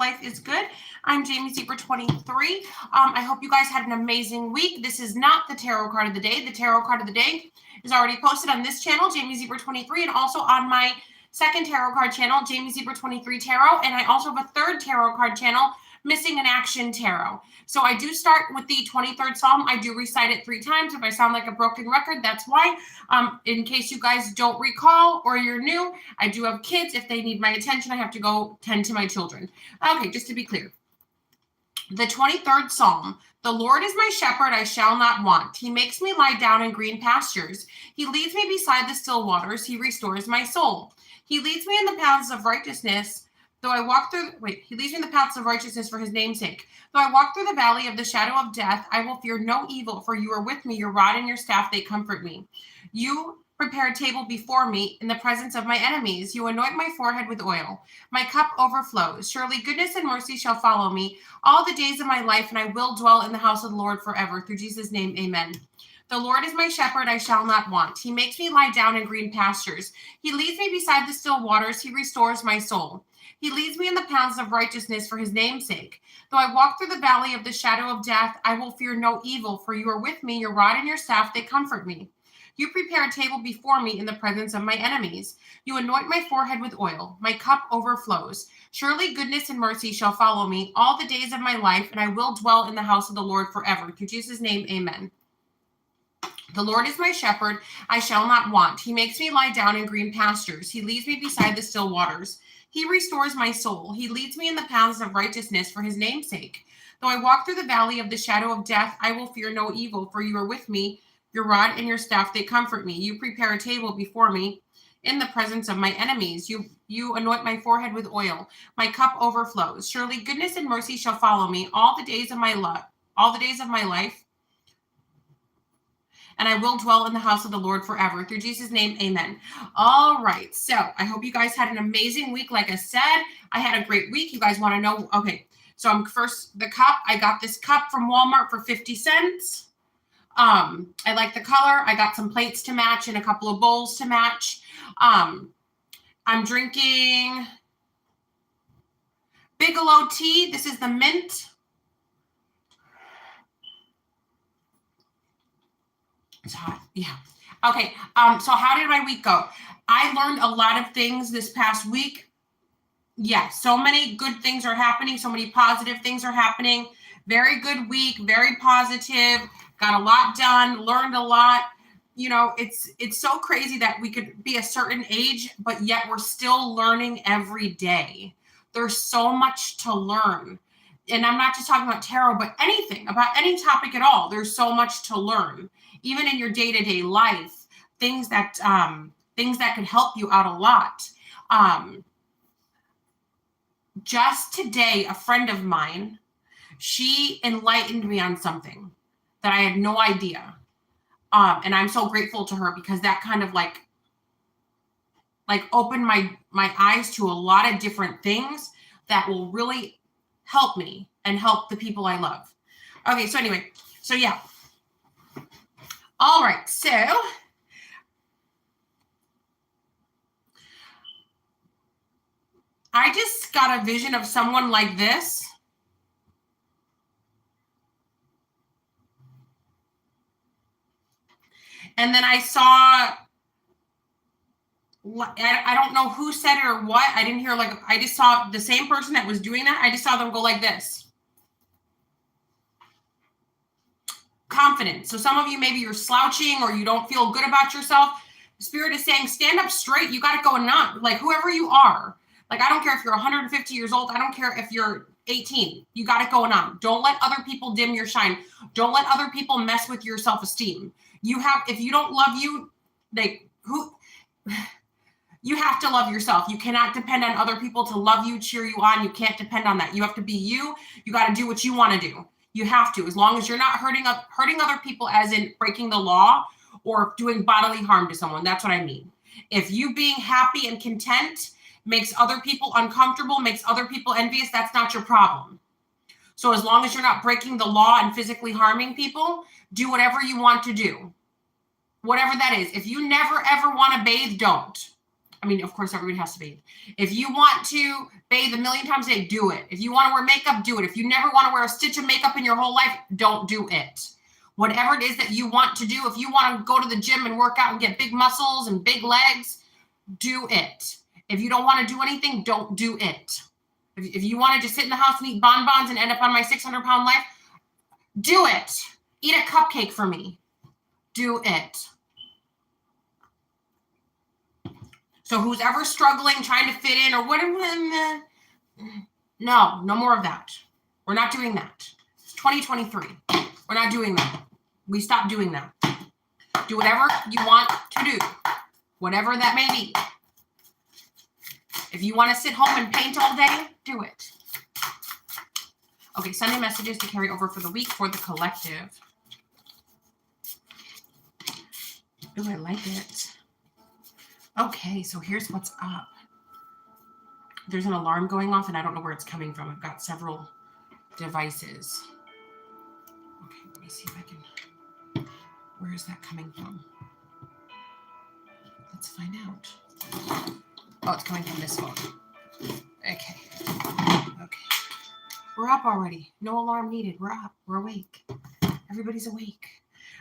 life is good. I'm Jamie Zebra 23. I hope you guys had an amazing week. This is not the tarot card of the day. The tarot card of the day is already posted on this channel, Jamie Zebra 23, and also on my second tarot card channel, Jamie Zebra 23 Tarot. And I also have a third tarot card channel, Missing in Action Tarot. So I do start with the 23rd Psalm. I do recite it 3 times. If I sound like a broken record, that's why. In case you guys don't recall or you're new, I do have kids. If they need my attention, I have to go tend to my children. Okay, just to be clear. The 23rd Psalm. The Lord is my shepherd, I shall not want. He makes me lie down in green pastures. He leads me beside the still waters. He restores my soul. He leads me in the paths of righteousness. He leads me in the paths of righteousness for his name's sake. Though I walk through the valley of the shadow of death, I will fear no evil, for you are with me. Your rod and your staff, they comfort me. You prepare a table before me in the presence of my enemies. You anoint my forehead with oil. My cup overflows. Surely goodness and mercy shall follow me all the days of my life, and I will dwell in the house of the Lord forever. Through Jesus' name, amen. The Lord is my shepherd, I shall not want. He makes me lie down in green pastures. He leads me beside the still waters. He restores my soul. He leads me in the paths of righteousness for his name's sake. Though I walk through the valley of the shadow of death, I will fear no evil, for you are with me. Your rod and your staff, they comfort me. You prepare a table before me in the presence of my enemies. You anoint my forehead with oil. My cup overflows. Surely goodness and mercy shall follow me all the days of my life, and I will dwell in the house of the Lord forever. Through Jesus' name, amen. The Lord is my shepherd, I shall not want. He makes me lie down in green pastures. He leads me beside the still waters. He restores my soul. He leads me in the paths of righteousness for his name's sake. Though I walk through the valley of the shadow of death, I will fear no evil, for you are with me. Your rod and your staff, they comfort me. You prepare a table before me in the presence of my enemies. You anoint my forehead with oil. My cup overflows. Surely goodness and mercy shall follow me all the days of my life, and I will dwell in the house of the Lord forever. Through Jesus' name, amen. All right, so I hope you guys had an amazing week. Like I said, I had a great week. You guys want to know? Okay, so I'm first, the cup. I got this cup from Walmart for 50 cents. I like the color. I got some plates to match and a couple of bowls to match. I'm drinking Bigelow tea. This is the mint. It's hot. Yeah. Okay. So how did my week go? I learned a lot of things this past week. Yeah. So many good things are happening. So many positive things are happening. Very good week. Very positive. Got a lot done. Learned a lot. You know, it's so crazy that we could be a certain age, but yet we're still learning every day. There's so much to learn. And I'm not just talking about tarot, but anything, about any topic at all. There's so much to learn. Even in your day-to-day life, things that could help you out a lot. Just today, a friend of mine, she enlightened me on something that I had no idea. And I'm so grateful to her because that kind of like opened my eyes to a lot of different things that will really help me and help the people I love. Okay, so anyway, so yeah. All right, so I just got a vision of someone like this. And then I saw, I don't know who said it or what. I didn't hear, I just saw the same person that was doing that. I just saw them go like this. Confident. So some of you, maybe you're slouching or you don't feel good about yourself. Spirit is saying, stand up straight. You got it going on. Like whoever you are. Like, I don't care if you're 150 years old. I don't care if you're 18. You got it going on. Don't let other people dim your shine. Don't let other people mess with your self-esteem. If you don't love you, you have to love yourself. You cannot depend on other people to love you, cheer you on. You can't depend on that. You have to be you. You got to do what you want to do. You have to, as long as you're not hurting other people, as in breaking the law or doing bodily harm to someone. That's what I mean. If you being happy and content makes other people uncomfortable, makes other people envious, that's not your problem. So as long as you're not breaking the law and physically harming people, do whatever you want to do. Whatever that is. If you never, ever want to bathe, don't. I mean, of course, everybody has to bathe. If you want to bathe a million times a day, do it. If you want to wear makeup, do it. If you never want to wear a stitch of makeup in your whole life, don't do it. Whatever it is that you want to do, if you want to go to the gym and work out and get big muscles and big legs, do it. If you don't want to do anything, don't do it. If you want to just sit in the house and eat bonbons and end up on my 600-pound life, do it. Eat a cupcake for me. Do it. So who's ever struggling, trying to fit in or whatever, no more of that. We're not doing that. It's 2023. We're not doing that. We stopped doing that. Do whatever you want to do, whatever that may be. If you want to sit home and paint all day, do it. Okay, Sunday messages to carry over for the week for the collective. Ooh, I like it. Okay, so here's what's up. There's an alarm going off and I don't know where it's coming from. I've got several devices. Okay, let me see if I can. Where is that coming from? Let's find out. Oh, it's coming from this phone. Okay. We're up already. No alarm needed. We're up. We're awake. Everybody's awake.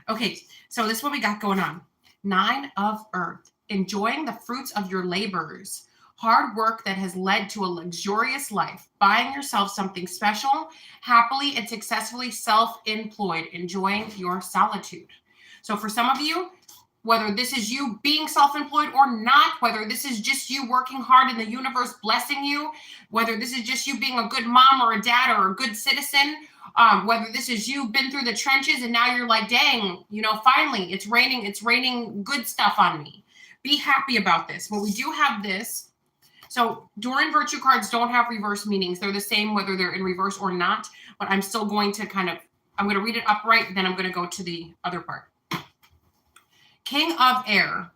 Okay, so this is what we got going on. 9 of Earth. Enjoying the fruits of your labors. Hard work that has led to a luxurious life. Buying yourself something special. Happily and successfully self-employed. Enjoying your solitude. So for some of you, whether this is you being self-employed or not, whether this is just you working hard and the universe blessing you, whether this is just you being a good mom or a dad or a good citizen, whether this is you been through the trenches and now you're like, dang, finally it's raining good stuff on me. Be happy about this. But we do have this. So Dorian Virtue cards don't have reverse meanings. They're the same whether they're in reverse or not, but I'm still going to I'm going to read it upright, then I'm going to go to the other part. King of Air.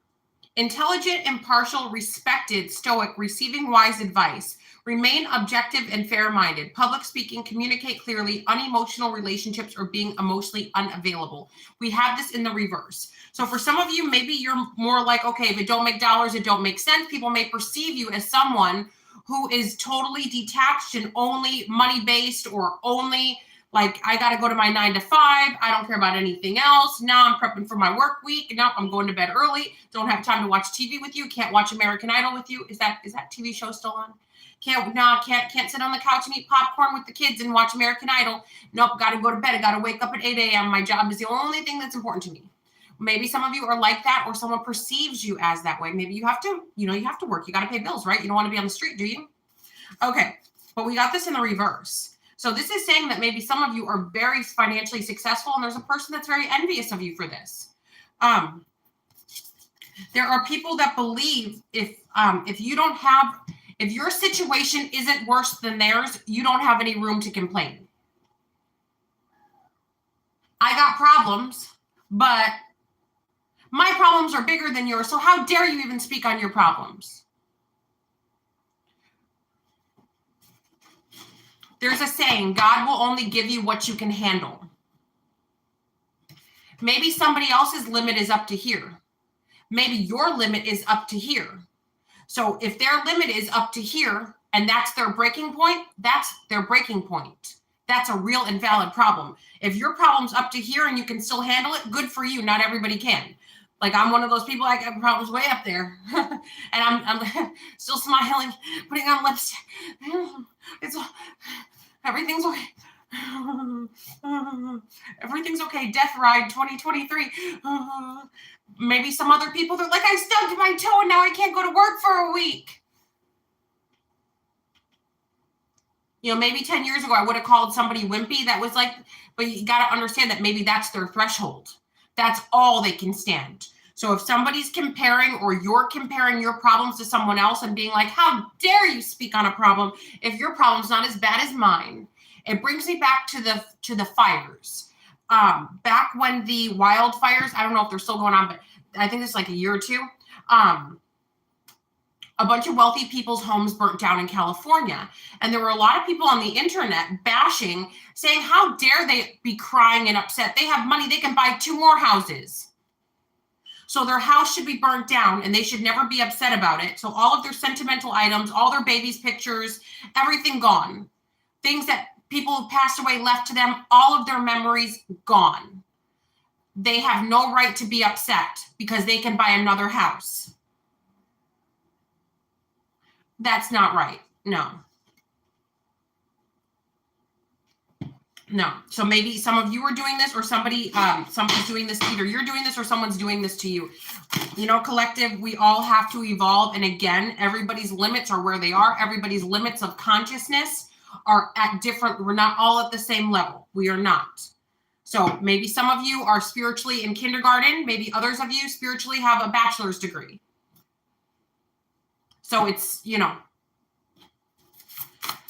Intelligent, impartial, respected, stoic, receiving wise advice. Remain objective and fair-minded. Public speaking, communicate clearly, unemotional relationships, or being emotionally unavailable. We have this in the reverse. So for some of you, maybe you're more like, okay, if it don't make dollars, it don't make sense. People may perceive you as someone who is totally detached and only money-based or only like, I got to go to my 9 to 5. I don't care about anything else. Now I'm prepping for my work week. Now I'm going to bed early. Don't have time to watch TV with you. Can't watch American Idol with you. Is that TV show still on? Can't sit on the couch and eat popcorn with the kids and watch American Idol. Nope, got to go to bed. I got to wake up at 8 a.m. My job is the only thing that's important to me. Maybe some of you are like that, or someone perceives you as that way. Maybe you have to, you have to work. You got to pay bills, right? You don't want to be on the street, do you? Okay, but we got this in the reverse. So this is saying that maybe some of you are very financially successful, and there's a person that's very envious of you for this. There are people that believe if your situation isn't worse than theirs, you don't have any room to complain. I got problems, but my problems are bigger than yours, so how dare you even speak on your problems? There's a saying, God will only give you what you can handle. Maybe somebody else's limit is up to here. Maybe your limit is up to here. So if their limit is up to here and that's their breaking point, that's their breaking point. That's a real and valid problem. If your problem's up to here and you can still handle it, good for you. Not everybody can. Like, I'm one of those people, I got problems way up there. And I'm still smiling, putting on lipstick. Everything's okay. Everything's okay. Death ride 2023. Maybe some other people, they're like, I stubbed my toe and now I can't go to work for a week. Maybe 10 years ago, I would have called somebody wimpy. That was like, but you got to understand that maybe that's their threshold. That's all they can stand. So if somebody's comparing or you're comparing your problems to someone else and being like, how dare you speak on a problem if your problem's not as bad as mine? It brings me back to the fires. Back when the wildfires, I don't know if they're still going on, but I think it's like a year or two. A bunch of wealthy people's homes burnt down in California. And there were a lot of people on the internet bashing, saying, how dare they be crying and upset? They have money. They can buy 2 more houses. So their house should be burnt down and they should never be upset about it. So all of their sentimental items, all their babies' pictures, everything gone. Things that people who passed away left to them, all of their memories gone. They have no right to be upset because they can buy another house. That's not right. No. No. So maybe some of you are doing this, or somebody's doing this. Either you're doing this or someone's doing this to you. You know, collective, we all have to evolve. And again, everybody's limits are where they are. Everybody's limits of consciousness are at different. We're not all at the same level. We are not. So maybe some of you are spiritually in kindergarten. Maybe others of you spiritually have a bachelor's degree. So it's, you know,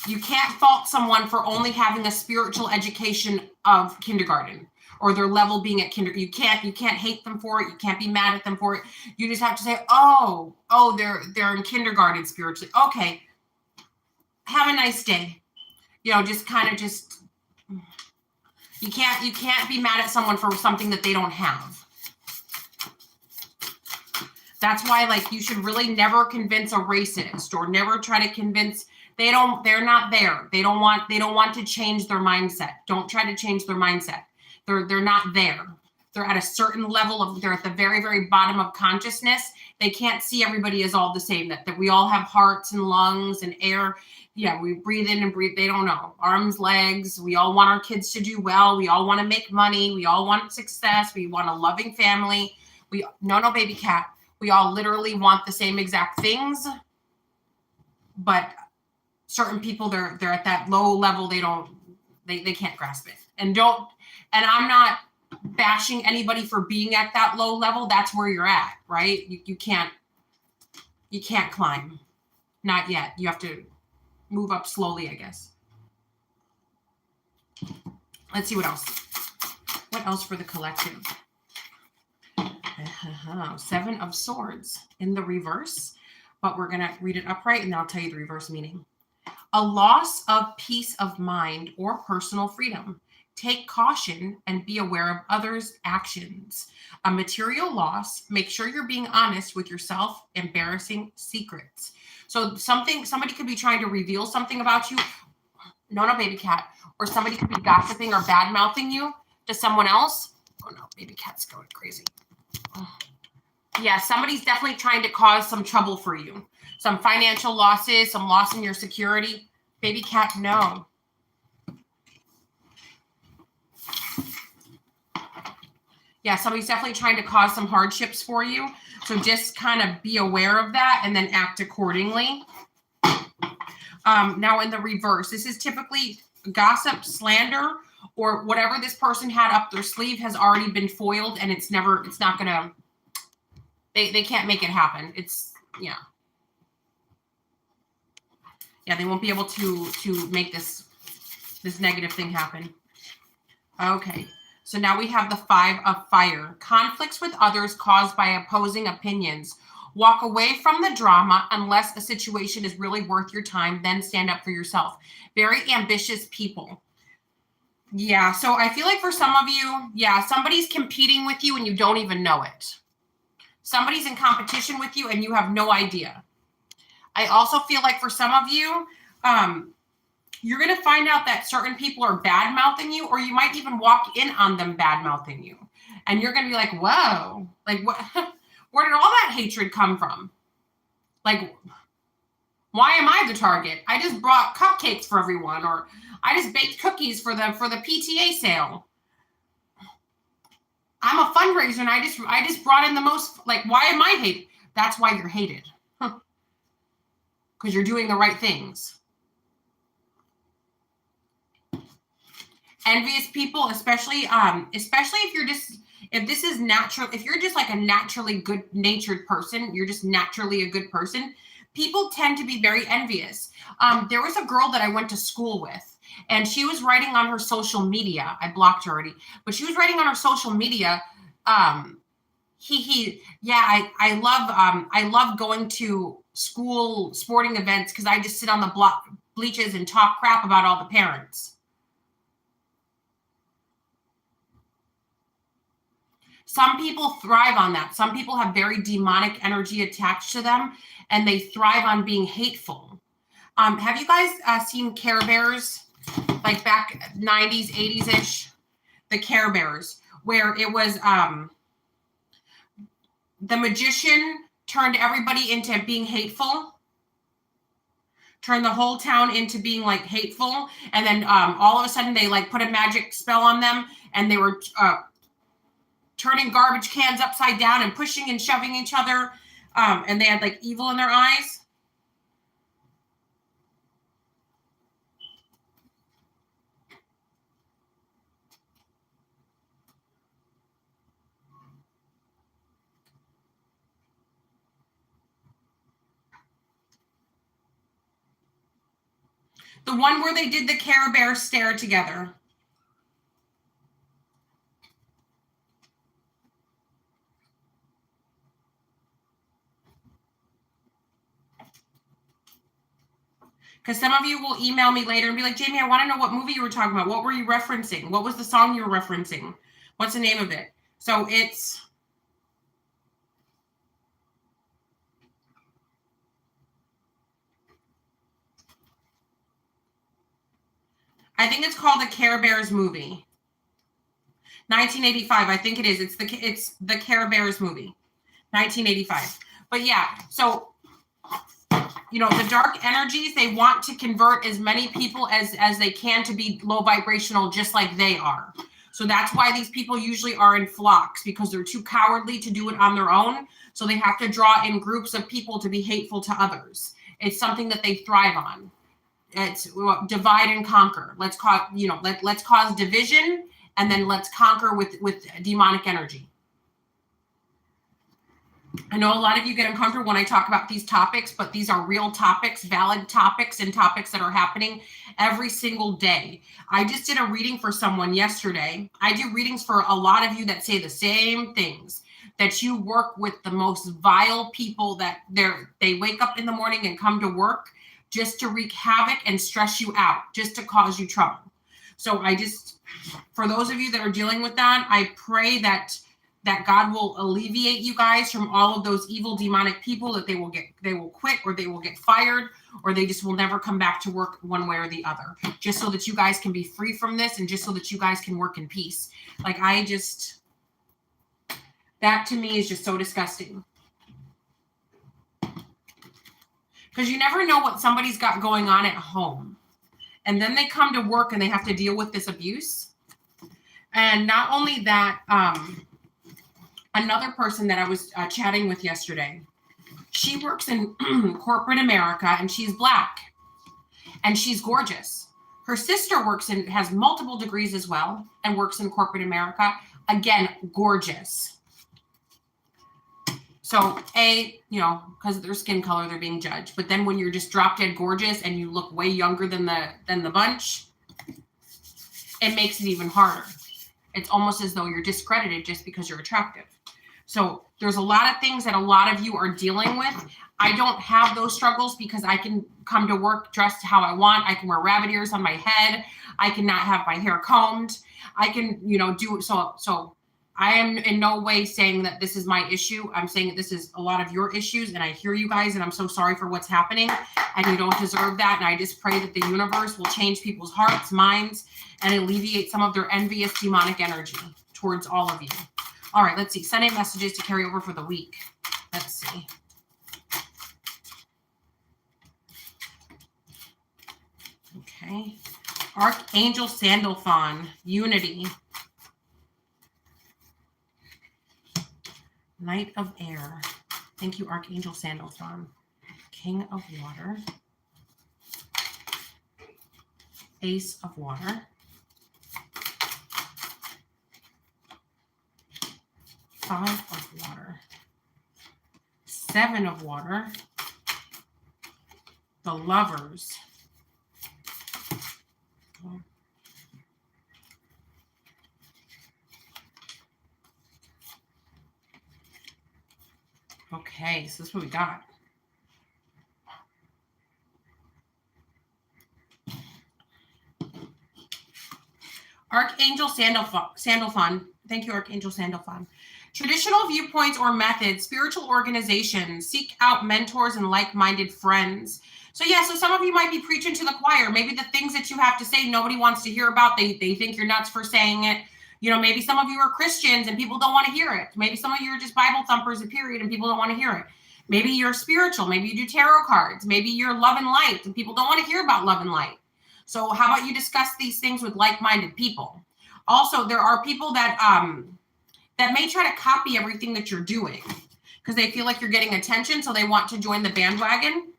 you can't fault someone for only having a spiritual education of kindergarten or their level being at kindergarten. You can't hate them for it. You can't be mad at them for it. You just have to say, oh, they're in kindergarten spiritually. Okay. Have a nice day. You know, just kind of you can't be mad at someone for something that they don't have. That's why, like, you should really never convince a racist or never try to convince. They're not there. They don't want to change their mindset. Don't try to change their mindset. They're not there. They're at a certain level they're at the very, very bottom of consciousness. They can't see everybody as all the same, that we all have hearts and lungs and air. Yeah, we breathe in and breathe. They don't know. Arms, legs. We all want our kids to do well. We all want to make money. We all want success. We want a loving family. No, baby cat. We all literally want the same exact things, but certain people, they're at that low level. They can't grasp it. And I'm not bashing anybody for being at that low level. That's where you're at, right? You can't climb. Not yet. You have to move up slowly, I guess. Let's see what else. What else for the collective? 7 of Swords in the reverse, but we're going to read it upright and then I'll tell you the reverse meaning. A loss of peace of mind or personal freedom. Take caution and be aware of others' actions. A material loss. Make sure you're being honest with yourself. Embarrassing secrets. So somebody could be trying to reveal something about you. No, baby cat. Or somebody could be gossiping or bad-mouthing you to someone else. Oh no, baby cat's going crazy. Yeah, somebody's definitely trying to cause some trouble for you. Some financial losses, some loss in your security. Baby cat, no. Yeah, somebody's definitely trying to cause some hardships for you. So just kind of be aware of that and then act accordingly. Now in the reverse, this is typically gossip, slander, or whatever this person had up their sleeve has already been foiled and it's not going to, they can't make it happen. Yeah, they won't be able to make this negative thing happen. Okay, so now we have the 5 of Fire. Conflicts with others caused by opposing opinions. Walk away from the drama unless a situation is really worth your time, then stand up for yourself. Very ambitious people. Yeah, so I feel like for some of you, yeah, somebody's competing with you and you don't even know it. Somebody's in competition with you and you have no idea. I also feel like for some of you, you're going to find out that certain people are bad-mouthing you, or you might even walk in on them bad-mouthing you. And you're going to be like, whoa, like what? Where did all that hatred come from? Like, why am I the target? I just brought cupcakes for everyone, or I just baked cookies for the PTA sale. I'm a fundraiser and I just brought in the most, like, why am I hated? That's why you're hated. Because you're doing the right things. Envious people, especially if this is natural, if you're just like a naturally good-natured person, you're just naturally a good person, people tend to be very envious. There was a girl that I went to school with, and she was writing on her social media. I blocked her already, but she was writing on her social media. I love going to school sporting events because I just sit on the bleachers and talk crap about all the parents. Some people thrive on that. Some people have very demonic energy attached to them, and they thrive on being hateful. Have you guys seen Care Bears, like back 90s, 80s-ish? The Care Bears, where it was the magician turned everybody into being hateful, turned the whole town into being like hateful, and then all of a sudden they like put a magic spell on them, and they were turning garbage cans upside down and pushing and shoving each other, and they had like evil in their eyes. The one where they did the Care Bear stare together. Because some of you will email me later and be like, Jamie, I want to know what movie you were talking about. What were you referencing? What was the song you were referencing? What's the name of it? So it's... I think it's called the Care Bears movie. 1985, I think it is. It's the Care Bears movie. 1985. But yeah, so you know, the dark energies, they want to convert as many people as they can to be low vibrational, just like they are. So that's why these people usually are in flocks, because they're too cowardly to do it on their own. So they have to draw in groups of people to be hateful to others. It's something that they thrive on. It's divide and conquer. Let's cause, you know, let's cause division, and then let's conquer with demonic energy. I know a lot of you get uncomfortable when I talk about these topics, but these are real topics, valid topics, and topics that are happening every single day. I just did a reading for someone yesterday. I do readings for a lot of you that say the same things, that you work with the most vile people, that they wake up in the morning and come to work just to wreak havoc and stress you out, just to cause you trouble. So for those of you that are dealing with that, I pray that God will alleviate you guys from all of those evil demonic people, that they will quit, or they will get fired, or they just will never come back to work, one way or the other, just so that you guys can be free from this, and just so that you guys can work in peace. Like that to me is just so disgusting. Because you never know what somebody's got going on at home. And then they come to work and they have to deal with this abuse. And not only that, another person that I was chatting with yesterday, she works in corporate America, and she's Black, and she's gorgeous. Her sister has multiple degrees as well, and works in corporate America. Again, gorgeous. So because of their skin color, they're being judged. But then when you're just drop dead gorgeous and you look way younger than the bunch, it makes it even harder. It's almost as though you're discredited just because you're attractive. So there's a lot of things that a lot of you are dealing with. I don't have those struggles because I can come to work dressed how I want. I can wear rabbit ears on my head. I cannot have my hair combed. I can, do so. I am in no way saying that this is my issue. I'm saying that this is a lot of your issues, and I hear you guys, and I'm so sorry for what's happening, and you don't deserve that. And I just pray that the universe will change people's hearts, minds, and alleviate some of their envious demonic energy towards all of you. All right, let's see. Sunday messages to carry over for the week. Let's see. Okay. Archangel Sandalphon, unity. Knight of Air. Thank you, Archangel Sandalphon. King of Water. Ace of Water. Five of Water. Seven of Water. The Lovers. Okay, so this is what we got. Archangel Sandalphon. Thank you, Archangel Sandalphon. Traditional viewpoints or methods, spiritual organizations, seek out mentors and like-minded friends. So yeah, so some of you might be preaching to the choir. Maybe the things that you have to say, nobody wants to hear about. They think you're nuts for saying it. You know, maybe some of you are Christians and people don't want to hear it. Maybe some of you are just Bible thumpers, period, and people don't want to hear it. Maybe you're spiritual. Maybe you do tarot cards. Maybe you're love and light and people don't want to hear about love and light. So how about you discuss these things with like-minded people? Also, there are people that may try to copy everything that you're doing because they feel like you're getting attention, so they want to join the bandwagon.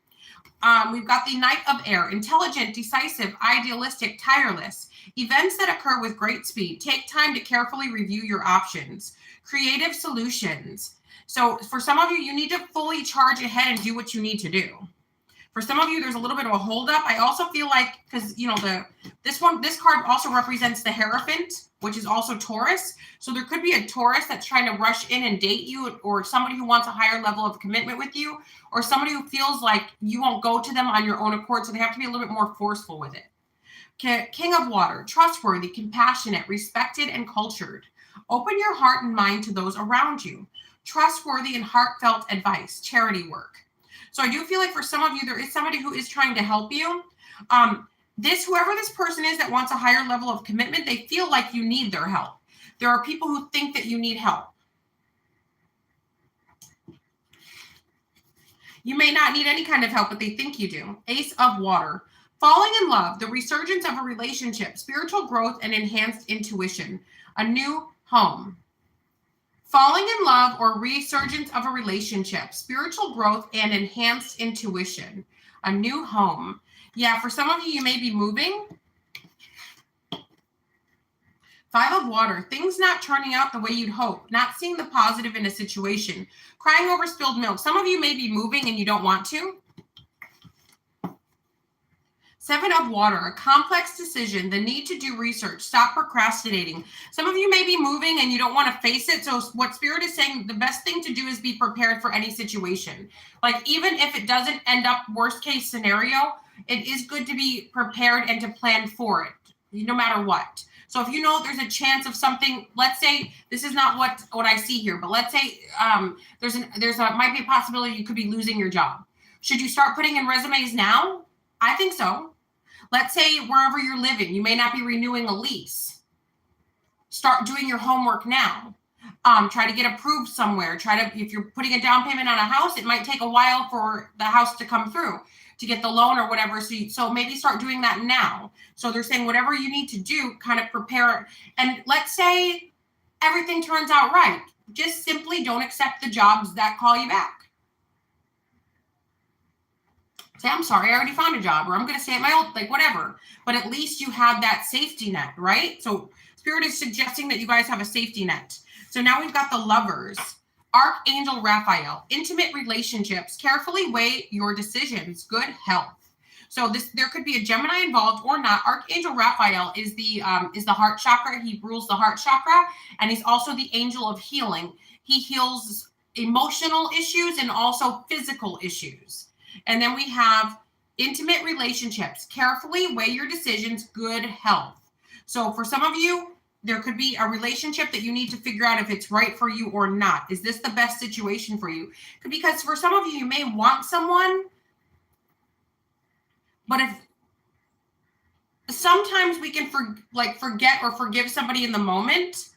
We've got the Knight of Air, intelligent, decisive, idealistic, tireless. Events that occur with great speed. Take time to carefully review your options. Creative solutions. So for some of you, you need to fully charge ahead and do what you need to do. For some of you, there's a little bit of a holdup. I also feel like, because you know, this card also represents the Hierophant, which is also Taurus. So there could be a Taurus that's trying to rush in and date you, or somebody who wants a higher level of commitment with you, or somebody who feels like you won't go to them on your own accord. So they have to be a little bit more forceful with it. King of Water, trustworthy, compassionate, respected, and cultured. Open your heart and mind to those around you. Trustworthy and heartfelt advice, charity work. So I do feel like for some of you, there is somebody who is trying to help you. Whoever this person is that wants a higher level of commitment, they feel like you need their help. There are people who think that you need help. You may not need any kind of help, but they think you do. Ace of Water. Falling in love, the resurgence of a relationship, spiritual growth, and enhanced intuition. A new home. Falling in love or resurgence of a relationship, spiritual growth, and enhanced intuition. A new home. Yeah, for some of you, you may be moving. Five of Water, things not turning out the way you'd hope, not seeing the positive in a situation, crying over spilled milk. Some of you may be moving and you don't want to. Seven of Water, a complex decision, the need to do research, stop procrastinating. Some of you may be moving and you don't want to face it. So what Spirit is saying, the best thing to do is be prepared for any situation. Like even if it doesn't end up worst case scenario, it is good to be prepared and to plan for it, no matter what. So if you know there's a chance of something, let's say, this is not what I see here, but let's say might be a possibility you could be losing your job. Should you start putting in resumes now? I think so. Let's say wherever you're living, you may not be renewing a lease. Start doing your homework now. Try to get approved somewhere. If you're putting a down payment on a house, it might take a while for the house to come through, to get the loan or whatever. So maybe start doing that now. So they're saying whatever you need to do, kind of prepare. And let's say everything turns out right. Just simply don't accept the jobs that call you back. Say, I'm sorry, I already found a job, or I'm going to stay at my old, whatever. But at least you have that safety net, right? So Spirit is suggesting that you guys have a safety net. So now we've got the Lovers. Archangel Raphael, intimate relationships, carefully weigh your decisions, good health. So there could be a Gemini involved or not. Archangel Raphael is the heart chakra. He rules the heart chakra, and he's also the angel of healing. He heals emotional issues and also physical issues. And then we have intimate relationships, carefully weigh your decisions, good health. So for some of you, there could be a relationship that you need to figure out if it's right for you or not. Is this the best situation for you? Because for some of you, you may want someone, but sometimes we can forget or forgive somebody in the moment.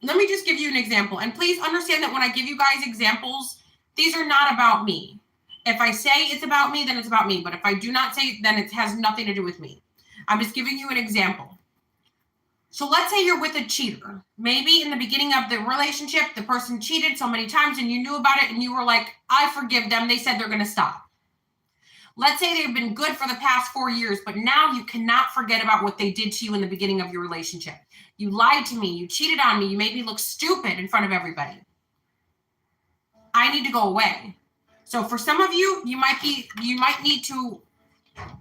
Let me just give you an example. And please understand that when I give you guys examples, these are not about me. If I say it's about me, then it's about me. But if I do not say it, then it has nothing to do with me. I'm just giving you an example. So let's say you're with a cheater. Maybe in the beginning of the relationship, the person cheated so many times and you knew about it and you were like, I forgive them. They said they're going to stop. Let's say they've been good for the past 4 years, but now you cannot forget about what they did to you in the beginning of your relationship. You lied to me. You cheated on me. You made me look stupid in front of everybody. I need to go away. So for some of you, you might need to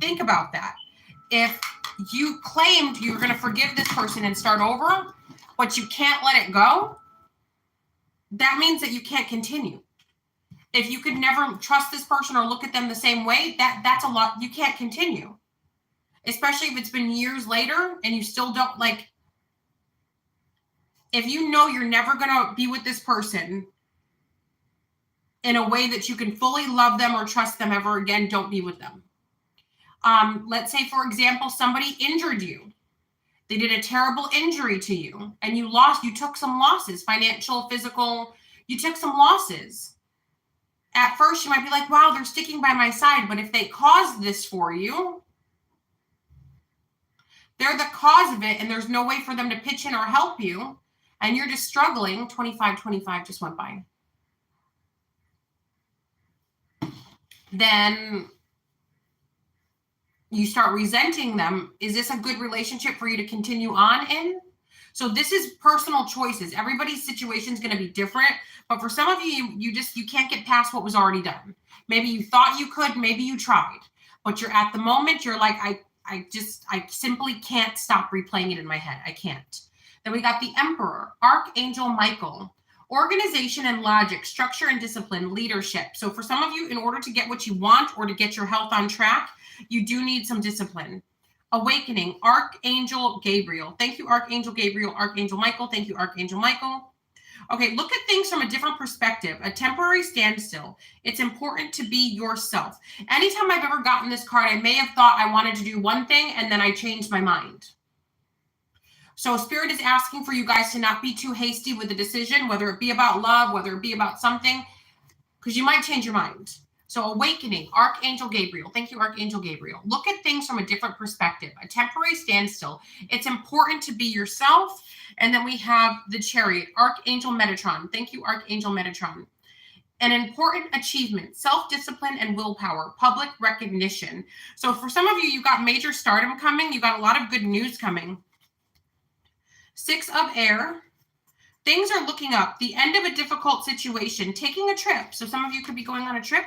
think about that. If you claimed you were going to forgive this person and start over, but you can't let it go, that means that you can't continue. If you could never trust this person or look at them the same way, that's a lot. You can't continue, especially if it's been years later and you still don't if you know you're never going to be with this person in a way that you can fully love them or trust them ever again, don't be with them. Let's say, for example, somebody injured you. They did a terrible injury to you and you took some losses, financial, physical, you took some losses. At first, you might be like, wow, they're sticking by my side. But if they caused this for you, they're the cause of it, and there's no way for them to pitch in or help you, and you're just struggling. 25 just went by. Then you start resenting them. Is this a good relationship for you to continue on in? So this is personal choices. Everybody's situation is going to be different, but for some of you, you can't get past what was already done. Maybe you thought you could, maybe you tried, but you're at the moment, you're like, I simply can't stop replaying it in my head. I can't. Then we got the Emperor, Archangel Michael, organization and logic, structure and discipline, leadership. So for some of you, in order to get what you want or to get your health on track, you do need some discipline. Awakening, Archangel Gabriel. Thank you, Archangel Gabriel. Archangel Michael. Thank you, Archangel Michael. Okay, look at things from a different perspective. A temporary standstill. It's important to be yourself. Anytime I've ever gotten this card, I may have thought I wanted to do one thing and then I changed my mind. So Spirit is asking for you guys to not be too hasty with a decision, whether it be about love, whether it be about something, because you might change your mind. So awakening, Archangel Gabriel. Thank you, Archangel Gabriel. Look at things from a different perspective. A temporary standstill. It's important to be yourself. And then we have the Chariot, Archangel Metatron. Thank you, Archangel Metatron. An important achievement, self-discipline and willpower, public recognition. So for some of you, you got major stardom coming. You got a lot of good news coming. 6 of Air. Things are looking up. The end of a difficult situation. Taking a trip. So some of you could be going on a trip.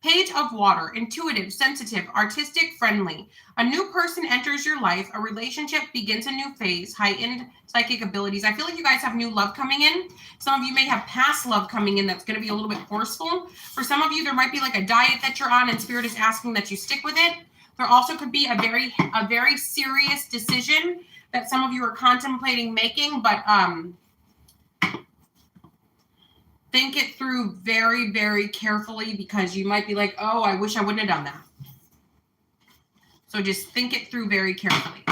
Page of Water, intuitive, sensitive, artistic, friendly. A new person enters your life. A relationship begins a new phase. Heightened psychic abilities. I feel like you guys have new love coming in. Some of you may have past love coming in that's going to be a little bit forceful. For some of you, there might be like a diet that you're on and Spirit is asking that you stick with it. There also could be a very serious decision that some of you are contemplating making, but think it through very, very carefully because you might be like, oh, I wish I wouldn't have done that. So just think it through very carefully.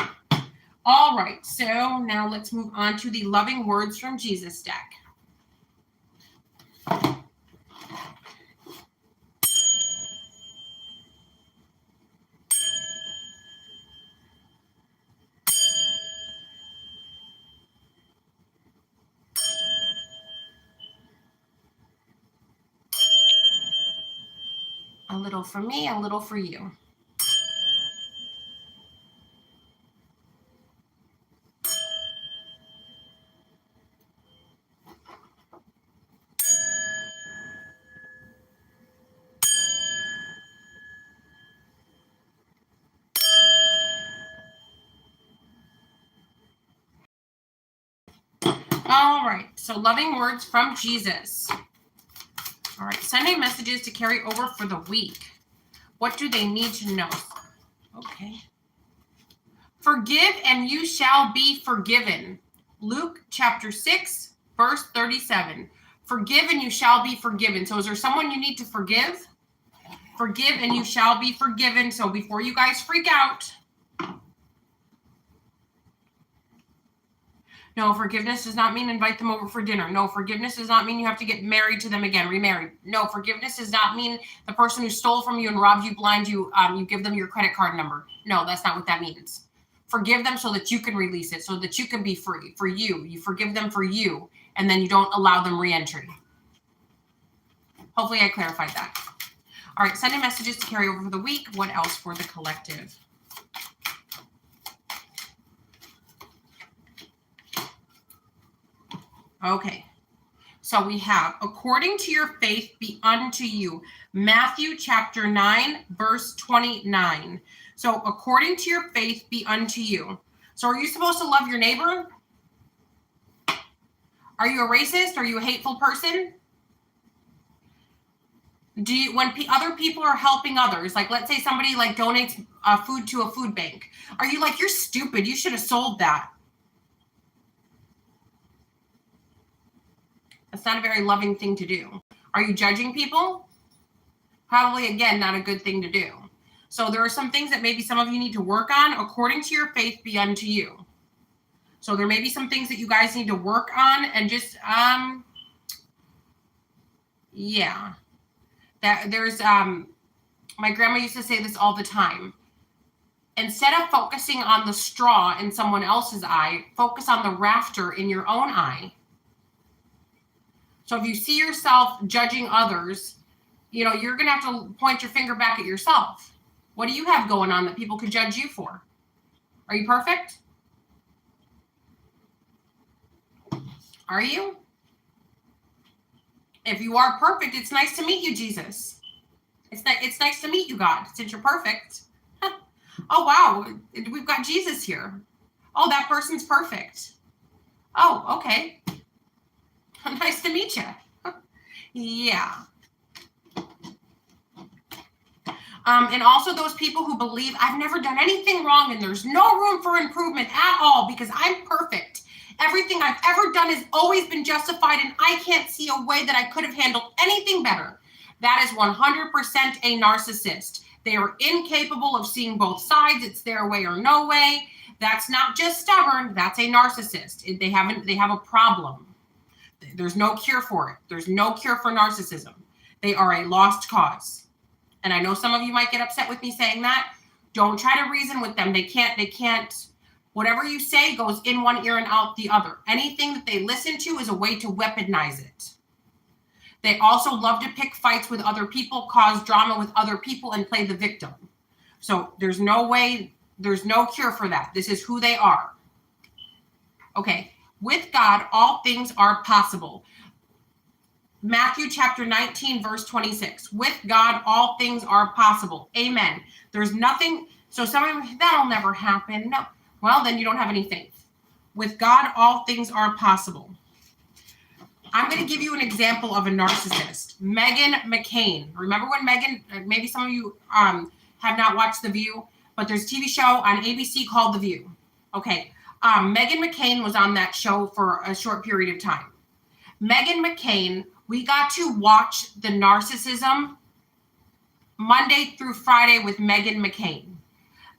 All right, so now let's move on to the Loving Words from Jesus deck. A little for me, a little for you. All right, so loving words from Jesus. All right, sending messages to carry over for the week. What do they need to know? Okay. Forgive and you shall be forgiven. Luke chapter 6, verse 37. Forgive and you shall be forgiven. So is there someone you need to forgive? Forgive and you shall be forgiven. So before you guys freak out. No, forgiveness does not mean invite them over for dinner. No, forgiveness does not mean you have to get married to them again, remarried. No, forgiveness does not mean the person who stole from you and robbed you, blind you, you give them your credit card number. No, that's not what that means. Forgive them so that you can release it, so that you can be free. For you, you forgive them for you, and then you don't allow them re-entry. Hopefully I clarified that. All right, sending messages to carry over for the week. What else for the collective? Okay, so we have, according to your faith be unto you. Matthew chapter 9, verse 29. So according to your faith be unto you. So are you supposed to love your neighbor? Are you a racist? Are you a hateful person? Do you, when other people are helping others, like let's say somebody like donates food to a food bank, are you like, you're stupid, you should have sold that? That's not a very loving thing to do. Are you judging people? Probably, again, not a good thing to do. So there are some things that maybe some of you need to work on. According to your faith be unto you. So there may be some things that you guys need to work on, and just yeah. That there's my grandma used to say this all the time. Instead of focusing on the straw in someone else's eye, focus on the rafter in your own eye. So if you see yourself judging others, you're going to have to point your finger back at yourself. What do you have going on that people could judge you for? Are you perfect? Are you? If you are perfect, it's nice to meet you, Jesus. It's nice to meet you, God, since you're perfect. Oh, wow. We've got Jesus here. Oh, that person's perfect. Oh, okay. Nice to meet you. Yeah. And also those people who believe I've never done anything wrong and there's no room for improvement at all because I'm perfect. Everything I've ever done has always been justified and I can't see a way that I could have handled anything better. That is 100% a narcissist. They are incapable of seeing both sides. It's their way or no way. That's not just stubborn. That's a narcissist. They have a problem. There's no cure for it. There's no cure for narcissism. They are a lost cause. And I know some of you might get upset with me saying that. Don't try to reason with them. They can't. Whatever you say goes in one ear and out the other. Anything that they listen to is a way to weaponize it. They also love to pick fights with other people, cause drama with other people, and play the victim. So there's no cure for that. This is who they are. Okay. With God, all things are possible. Matthew chapter 19, verse 26. With God, all things are possible. Amen. There's nothing. So some of you, that'll never happen. No. Well, then you don't have any faith. With God, all things are possible. I'm going to give you an example of a narcissist. Meghan McCain. Remember when Meghan, maybe some of you have not watched The View, but there's a TV show on ABC called The View. Okay. Meghan McCain was on that show for a short period of time. Meghan McCain, we got to watch the narcissism Monday through Friday with Meghan McCain.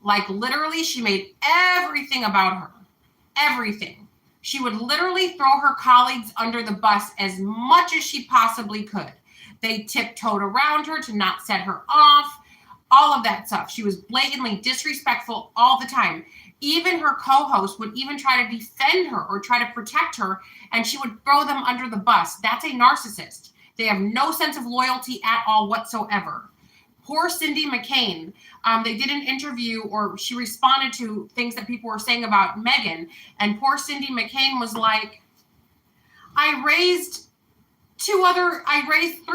Like literally, she made everything about her. Everything. She would literally throw her colleagues under the bus as much as she possibly could. They tiptoed around her to not set her off. All of that stuff. She was blatantly disrespectful all the time. Even her co-host would even try to defend her or try to protect her, and she would throw them under the bus. That's a narcissist. They have no sense of loyalty at all whatsoever. Poor Cindy McCain. They did an interview, or she responded to things that people were saying about Meghan, and poor Cindy McCain was like, I raised 3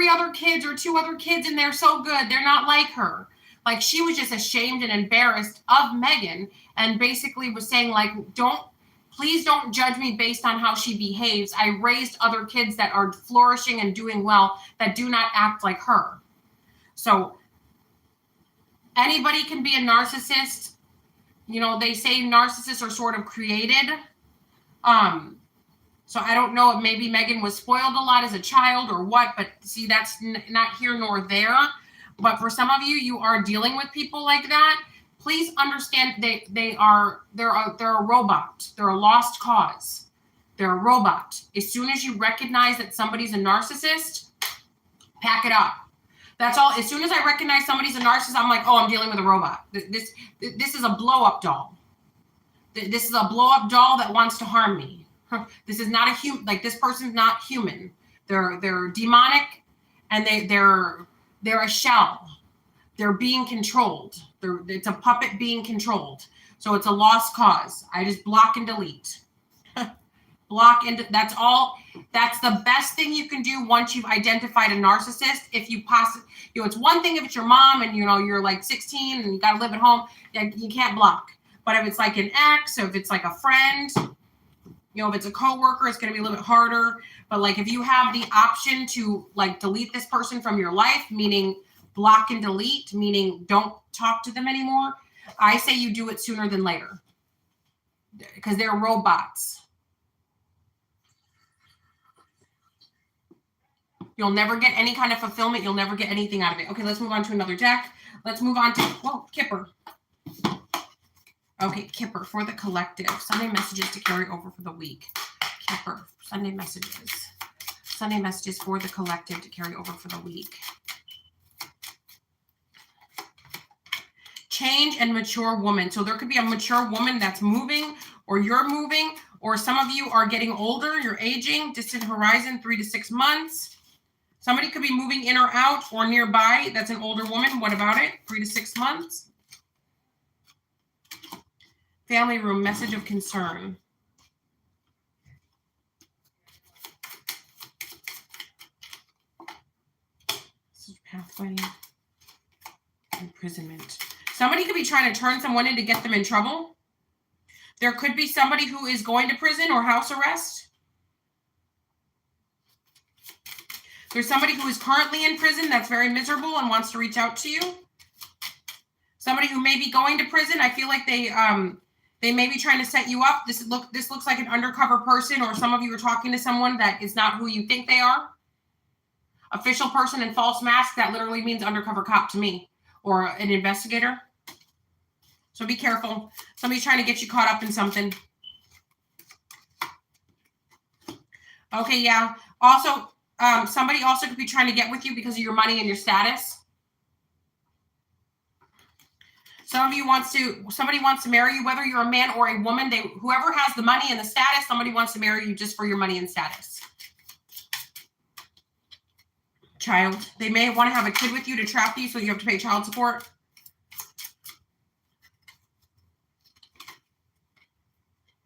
other kids or 2 other kids, and they're so good. They're not like her. Like, she was just ashamed and embarrassed of Meghan, and basically was saying, like, please don't judge me based on how she behaves. I raised other kids that are flourishing and doing well that do not act like her. So anybody can be a narcissist. They say narcissists are sort of created. So I don't know if maybe Meghan was spoiled a lot as a child or what, but see, that's not here nor there. But for some of you, you are dealing with people like that. Please understand they're a robot. They're a lost cause. They're a robot. As soon as you recognize that somebody's a narcissist, pack it up. That's all. As soon as I recognize somebody's a narcissist, I'm like, oh, I'm dealing with a robot. This is a blow-up doll. This is a blow-up doll that wants to harm me. This is not a human. Like, this person's not human. They're demonic, and they're a shell. They're being controlled. It's a puppet being controlled. So it's a lost cause. I just block and delete. That's all. That's the best thing you can do once you've identified a narcissist. If you possibly, it's one thing if it's your mom and you're like 16 and you got to live at home, you can't block. But if it's like an ex, or if it's like a friend, if it's a coworker, it's going to be a little bit harder. But like, if you have the option to like delete this person from your life, meaning block and delete, meaning don't talk to them anymore, I say you do it sooner than later, because they're robots. You'll never get any kind of fulfillment. You'll never get anything out of it. Okay, let's move on to another deck. Let's move on to, whoa, Kipper. Okay, Kipper for the collective. Sunday messages to carry over for the week. Kipper, Sunday messages. Sunday messages for the collective to carry over for the week. Change and mature woman. So there could be a mature woman that's moving, or you're moving, or some of you are getting older, you're aging, distant horizon, 3 to 6 months. Somebody could be moving in or out or nearby. That's an older woman. What about it? 3 to 6 months. Family room, message of concern. Pathway, imprisonment. Somebody could be trying to turn someone in to get them in trouble. There could be somebody who is going to prison or house arrest. There's somebody who is currently in prison that's very miserable and wants to reach out to you. Somebody who may be going to prison. I feel like they may be trying to set you up. This looks like an undercover person, or some of you are talking to someone that is not who you think they are. Official person in false mask, that literally means undercover cop to me, or an investigator. So be careful. Somebody's trying to get you caught up in something. Okay, yeah. Also, somebody also could be trying to get with you because of your money and your status. Somebody wants to marry you, whether you're a man or a woman. Whoever has the money and the status, somebody wants to marry you just for your money and status. Child. They may want to have a kid with you to trap you, so you have to pay child support.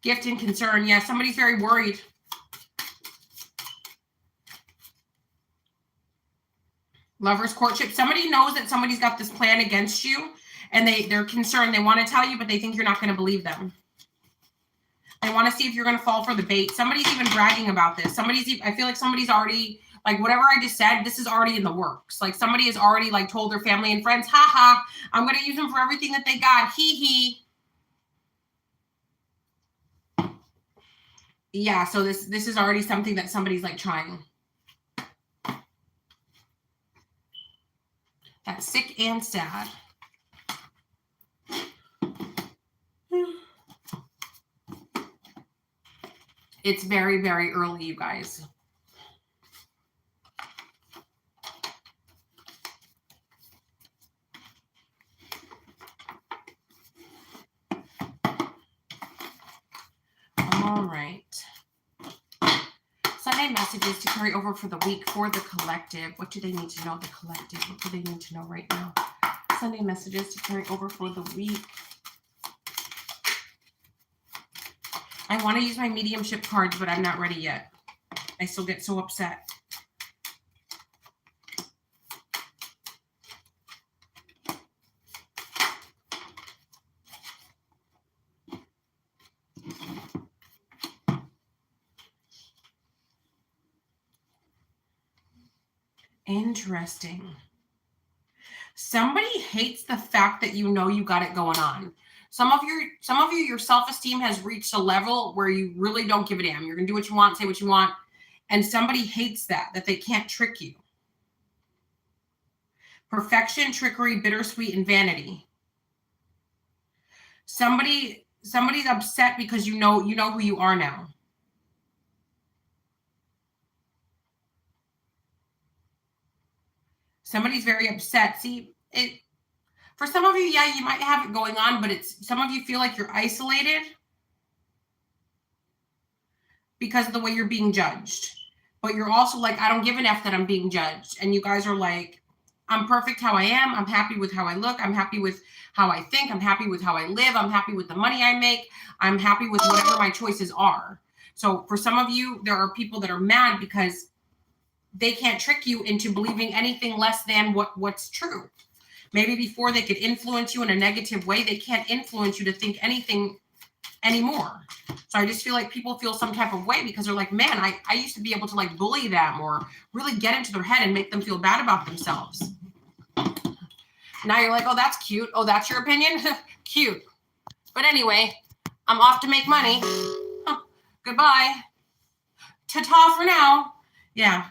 Gift and concern. Yeah, somebody's very worried. Lover's courtship. Somebody knows that somebody's got this plan against you, and they're concerned. They want to tell you, but they think you're not going to believe them. They want to see if you're going to fall for the bait. Somebody's even bragging about this. I feel like somebody's already, like, whatever I just said, this is already in the works. Like, somebody has already, like, told their family and friends, ha ha, I'm going to use them for everything that they got. Hee hee. Yeah, so this is already something that somebody's, like, trying. That's sick and sad. It's very, very early, you guys. All right. Sunday messages to carry over for the week for the collective. What do they need to know, the collective? What do they need to know right now? Sunday messages to carry over for the week. I want to use my mediumship cards, but I'm not ready yet. I still get so upset. Interesting. Somebody hates the fact that you know you got it going on. Some of you, your self-esteem has reached a level where you really don't give a damn. You're going to do what you want, say what you want. And somebody hates that they can't trick you. Perfection, trickery, bittersweet, and vanity. Somebody's upset because you know who you are now. Somebody's very upset. See, for some of you, yeah, you might have it going on, but some of you feel like you're isolated because of the way you're being judged. But you're also like, I don't give an F that I'm being judged. And you guys are like, I'm perfect how I am. I'm happy with how I look. I'm happy with how I think. I'm happy with how I live. I'm happy with the money I make. I'm happy with whatever my choices are. So for some of you, there are people that are mad because they can't trick you into believing anything less than what's true. Maybe before they could influence you in a negative way, they can't influence you to think anything anymore. So I just feel like people feel some type of way because they're like, man, I used to be able to like bully them or really get into their head and make them feel bad about themselves. Now you're like, oh, that's cute. Oh, that's your opinion? Cute. But anyway, I'm off to make money. Goodbye. Ta-ta for now. Yeah.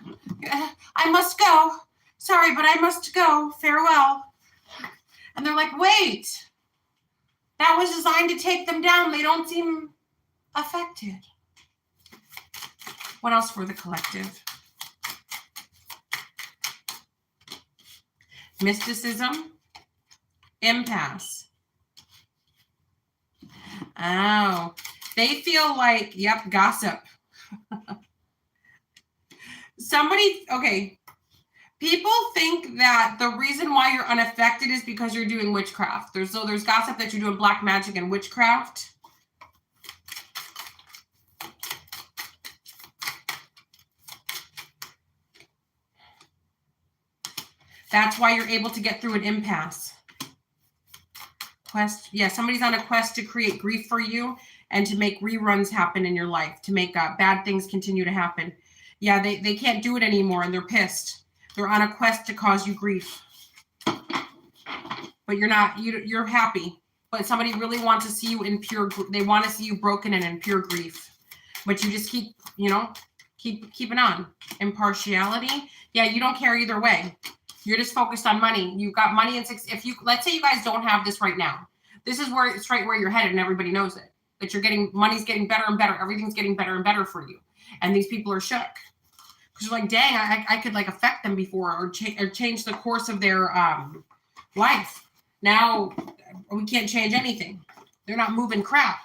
I must go. Sorry, but I must go. Farewell. And they're like, wait, that was designed to take them down. They don't seem affected. What else for the collective? Mysticism, impasse. Oh, they feel like, yep, gossip. Okay. People think that the reason why you're unaffected is because you're doing witchcraft. There's gossip that you're doing black magic and witchcraft. That's why you're able to get through an impasse. Quest. Yeah, somebody's on a quest to create grief for you and to make reruns happen in your life, to make bad things continue to happen. Yeah, they can't do it anymore and they're pissed. They're on a quest to cause you grief. But you're not, you're happy. But somebody really wants to see you in pure, they want to see you broken and in pure grief. But you just keep, keeping on. Impartiality. Yeah, you don't care either way. You're just focused on money. You've got money and let's say you guys don't have this right now. This is where it's right where you're headed and everybody knows it. That money's getting better and better. Everything's getting better and better for you. And these people are shook. Because you're like, dang, I could like affect them before or change the course of their life. Now we can't change anything. They're not moving crap.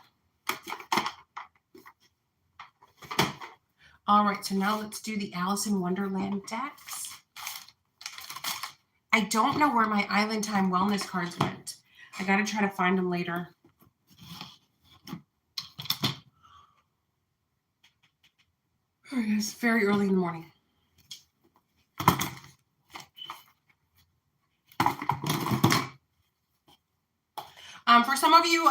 All right, so now let's do the Alice in Wonderland decks. I don't know where my Island Time Wellness cards went. I got to try to find them later. It's very early in the morning. For some of you,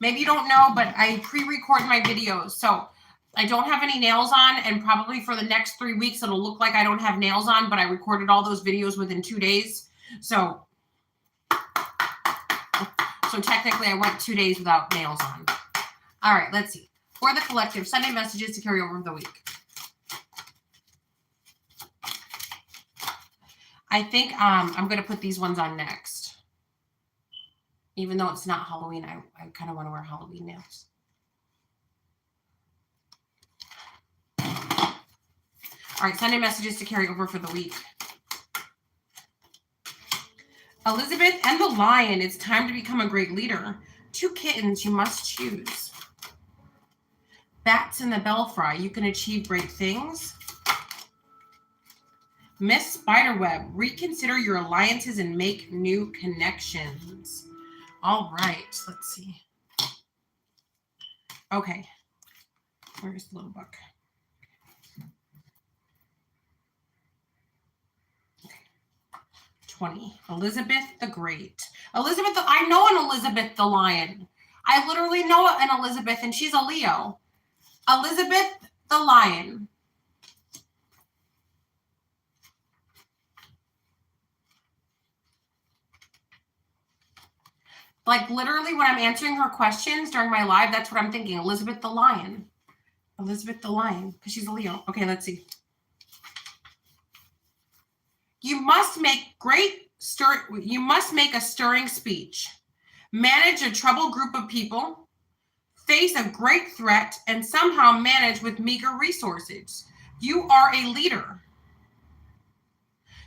maybe you don't know, but I pre-record my videos. So I don't have any nails on, and probably for the next 3 weeks, it'll look like I don't have nails on, but I recorded all those videos within 2 days. So technically I went 2 days without nails on. All right, let's see. For the collective, Sunday messages to carry over the week. I think I'm going to put these ones on next. Even though it's not Halloween, I kind of want to wear Halloween nails. All right, Sunday messages to carry over for the week. Elizabeth and the Lion, it's time to become a great leader. 2 kittens you must choose. Bats in the belfry, you can achieve great things. Miss Spiderweb, reconsider your alliances and make new connections. All right, let's see. Okay, where's the little book? Okay. 20. Elizabeth the Great. I know an Elizabeth the Lion. I literally know an Elizabeth, and she's a Leo. Elizabeth the Lion. Like literally when I'm answering her questions during my live, that's what I'm thinking. Elizabeth the Lion. Elizabeth the Lion, because she's a Leo. Okay, let's see. You must make a stirring speech. Manage a troubled group of people. Face a great threat and somehow manage with meager resources. You are a leader.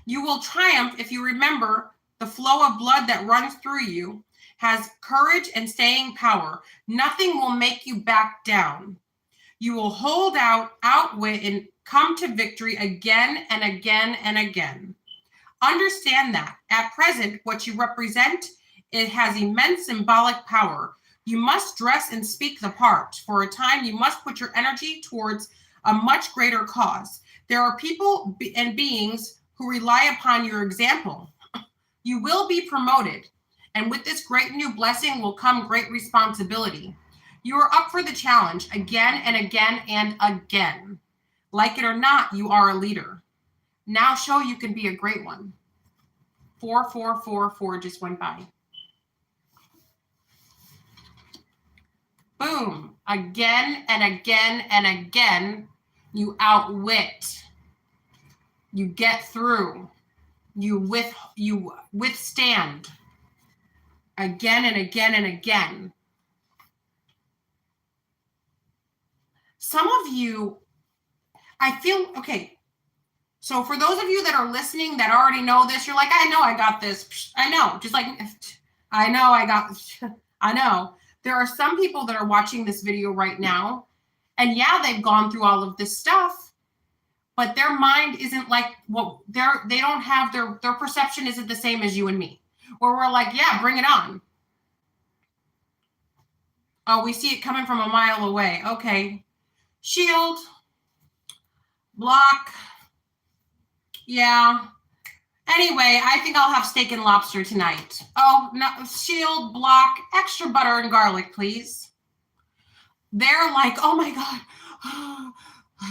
You will triumph if you remember the flow of blood that runs through you has courage and staying power. Nothing will make you back down. You will hold out, outwit, and come to victory again and again and again. Understand that at present, what you represent, it has immense symbolic power. You must dress and speak the part. For a time, you must put your energy towards a much greater cause. There are people and beings who rely upon your example. You will be promoted. And with this great new blessing will come great responsibility. You are up for the challenge again and again and again. Like it or not, you are a leader. Now show you can be a great one. 4444 just went by. Boom. Again and again and again, you outwit. You get through. You withstand again and again and again. Some of you, I feel, okay, so for those of you that are listening that already know this, you're like, I know I got this. I know, just like, I know I got this. I know. There are some people that are watching this video right now, and yeah, they've gone through all of this stuff, but their mind isn't like what they don't have their perception isn't the same as you and me. Where we're like, yeah, bring it on. Oh, we see it coming from a mile away. Okay. Shield. Block. Yeah. Anyway, I think I'll have steak and lobster tonight. Oh, no, shield, block, extra butter and garlic, please. They're like, oh my God.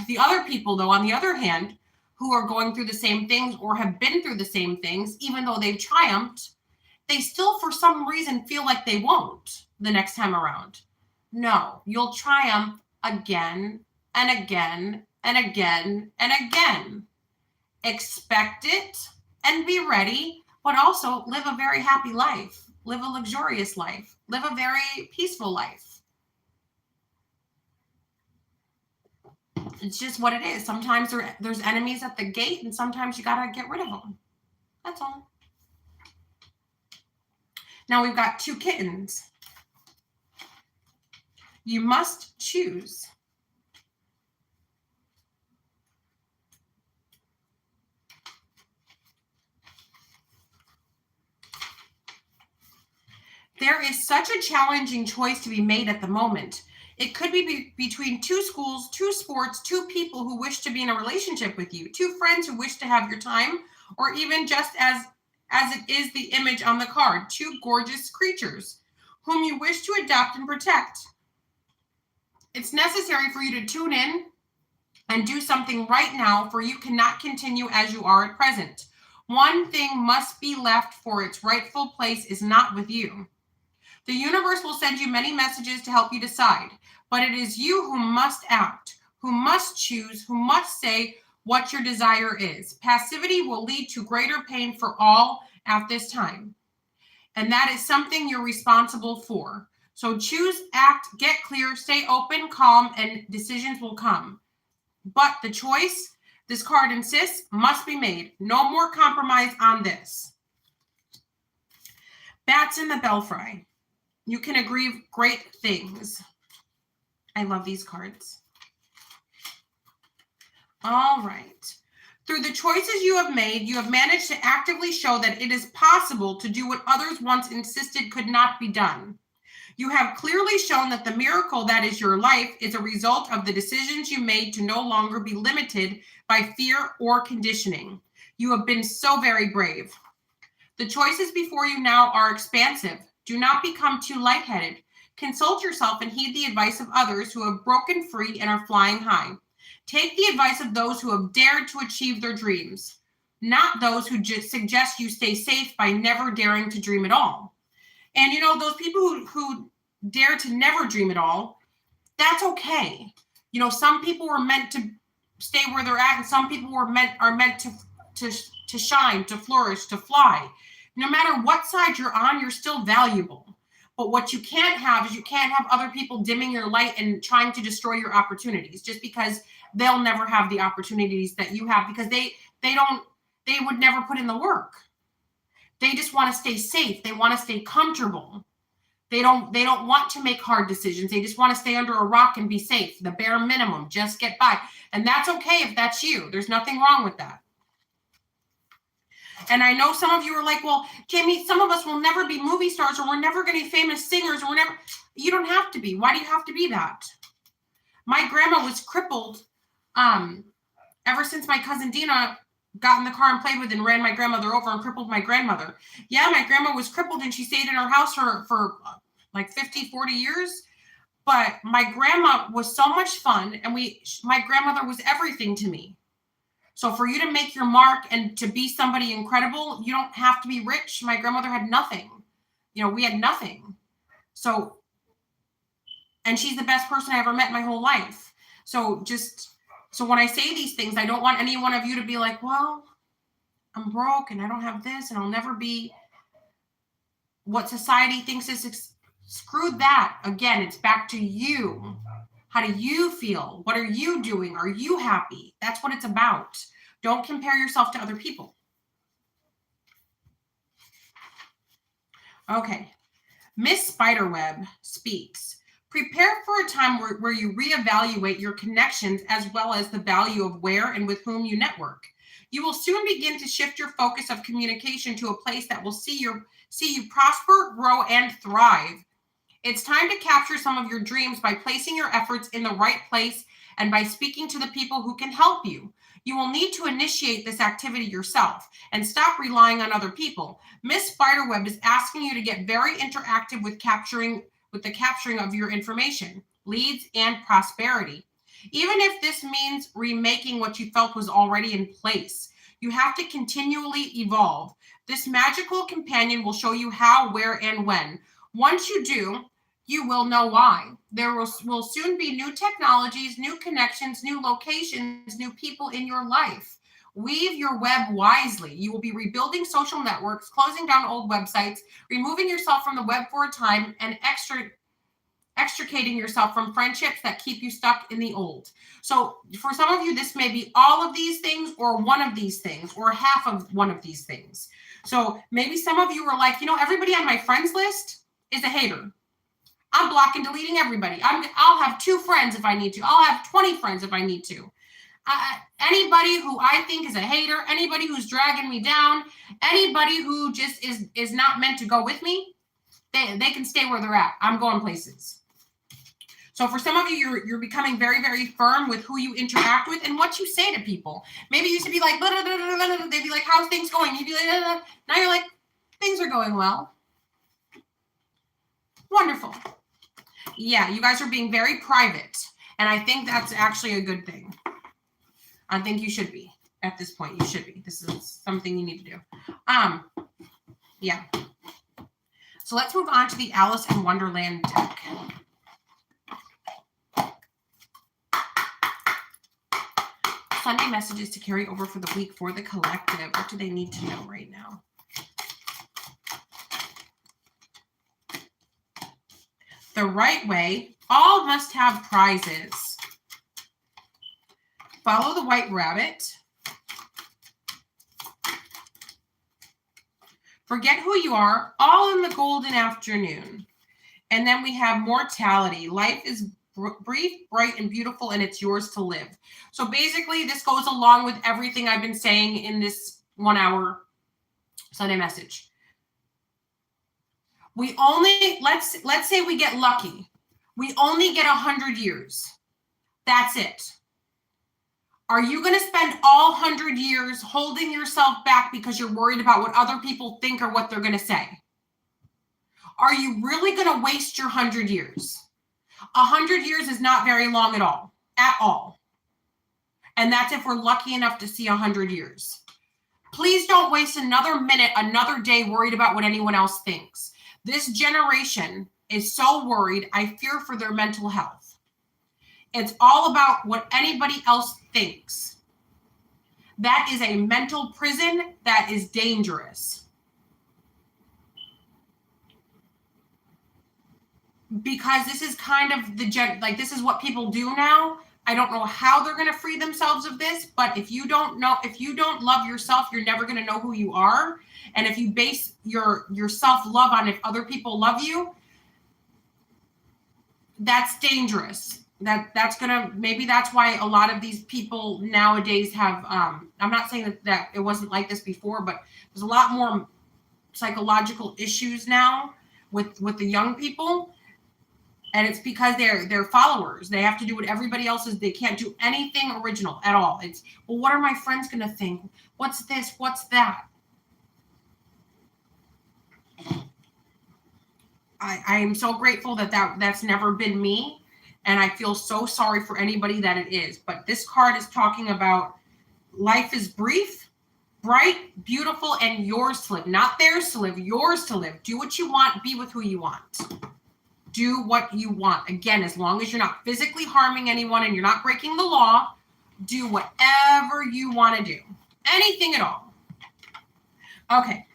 The other people, though, on the other hand, who are going through the same things or have been through the same things, even though they've triumphed, they still, for some reason, feel like they won't the next time around. No, you'll triumph again and again and again and again. Expect it and be ready, but also live a very happy life, live a luxurious life, live a very peaceful life. It's just what it is. Sometimes there's enemies at the gate, and sometimes you got to get rid of them. That's all. Now we've got 2 kittens. You must choose. There is such a challenging choice to be made at the moment. It could be between 2 schools, 2 sports, 2 people who wish to be in a relationship with you, 2 friends who wish to have your time, or even just as it is the image on the card, 2 gorgeous creatures whom you wish to adopt and protect. It's necessary for you to tune in and do something right now, for you cannot continue as you are at present. One thing must be left, for its rightful place is not with you. The universe will send you many messages to help you decide, but it is you who must act, who must choose, who must say what your desire is. Passivity will lead to greater pain for all at this time, and that is something you're responsible for. So choose, act, get clear, stay open, calm, and decisions will come. But the choice, this card insists, must be made. No more compromise on this. Bats in the belfry. You can agree great things. I love these cards. All right. Through the choices you have made, you have managed to actively show that it is possible to do what others once insisted could not be done. You have clearly shown that the miracle that is your life is a result of the decisions you made to no longer be limited by fear or conditioning. You have been so very brave. The choices before you now are expansive. Do not become too lightheaded. Consult yourself and heed the advice of others who have broken free and are flying high. Take the advice of those who have dared to achieve their dreams, not those who just suggest you stay safe by never daring to dream at all. And those people who dare to never dream at all, that's okay. Some people were meant to stay where they're at, and some people are meant to shine, to flourish, to fly. No matter what side you're on, you're still valuable. But what you can't have is you can't have other people dimming your light and trying to destroy your opportunities just because they'll never have the opportunities that you have, because they would never put in the work. They just want to stay safe. They want to stay comfortable. They don't want to make hard decisions. They just want to stay under a rock and be safe. The bare minimum, just get by. And that's okay if that's you. There's nothing wrong with that. And I know some of you are like, well, Jamie, some of us will never be movie stars, or we're never going to be famous singers, or you don't have to be. Why do you have to be that? My grandma was crippled ever since my cousin Dina got in the car and played with and ran my grandmother over and crippled my grandmother. Yeah, my grandma was crippled and she stayed in her house for like 50, 40 years. But my grandma was so much fun, and my grandmother was everything to me. So for you to make your mark and to be somebody incredible, you don't have to be rich. My grandmother had nothing. We had nothing. And she's the best person I ever met in my whole life. So just So when I say these things, I don't want any one of you to be like, well, I'm broke and I don't have this and I'll never be what society thinks is. Screw that. Again, it's back to you. How do you feel? What are you doing? Are you happy? That's what it's about. Don't compare yourself to other people. Okay. Miss Spiderweb speaks. Prepare for a time where you reevaluate your connections as well as the value of where and with whom you network. You will soon begin to shift your focus of communication to a place that will see you prosper, grow, and thrive. It's time to capture some of your dreams by placing your efforts in the right place and by speaking to the people who can help you. You will need to initiate this activity yourself and stop relying on other people. Miss Spiderweb is asking you to get very interactive with the capturing of your information, leads, and prosperity. Even if this means remaking what you felt was already in place, you have to continually evolve. This magical companion will show you how, where, and when. Once you do, you will know why. There will soon be new technologies, new connections, new locations, new people in your life. Weave your web wisely. You will be rebuilding social networks, closing down old websites, removing yourself from the web for a time, and extricating yourself from friendships that keep you stuck in the old. So for some of you, this may be all of these things or one of these things or half of one of these things. So maybe some of you are like, everybody on my friends list is a hater. I'm blocking, deleting everybody. I'll have 2 friends if I need to. I'll have 20 friends if I need to. Anybody who I think is a hater, anybody who's dragging me down, anybody who just is not meant to go with me, they can stay where they're at. I'm going places. So for some of you, you're becoming very, very firm with who you interact with and what you say to people. Maybe you used to be like, blah, blah, blah, blah, blah. They'd be like, how's things going? You'd be like, blah, blah. Now you're like, things are going well. Wonderful. Yeah, you guys are being very private. And I think that's actually a good thing. I think you should be. At this point, you should be. This is something you need to do. Yeah. So let's move on to the Alice in Wonderland deck. Sunday messages to carry over for the week for the collective. What do they need to know right now? The right way. All must have prizes. Follow the white rabbit. Forget who you are. All in the golden afternoon. And then we have mortality. Life is brief, bright, and beautiful, and it's yours to live. So basically, this goes along with everything I've been saying in this 1 hour Sunday message. We only, let's say we get lucky. We only get 100 years. That's it. Are you going to spend all 100 years holding yourself back because you're worried about what other people think or what they're going to say? Are you really going to waste your 100 years? 100 years is not very long at all. At all. And that's if we're lucky enough to see 100 years. Please don't waste another minute, another day worried about what anyone else thinks. This generation is so worried. I fear for their mental health. It's all about what anybody else thinks. That is a mental prison that is dangerous. Because this is kind of this is what people do now. I don't know how they're going to free themselves of this, but if you don't love yourself, you're never going to know who you are. And if you base your self-love on if other people love you, that's dangerous. Maybe that's why a lot of these people nowadays have, I'm not saying that it wasn't like this before, but there's a lot more psychological issues now with the young people. And it's because they're followers. They have to do what everybody else is. They can't do anything original at all. It's, well, what are my friends going to think? What's this? What's that? I am so grateful that's never been me. And I feel so sorry for anybody that it is. But this card is talking about life is brief, bright, beautiful, and yours to live. Not theirs to live, yours to live. Do what you want. Be with who you want. Do what you want. Again, as long as you're not physically harming anyone and you're not breaking the law, Do whatever you want to do. Anything at all. Okay.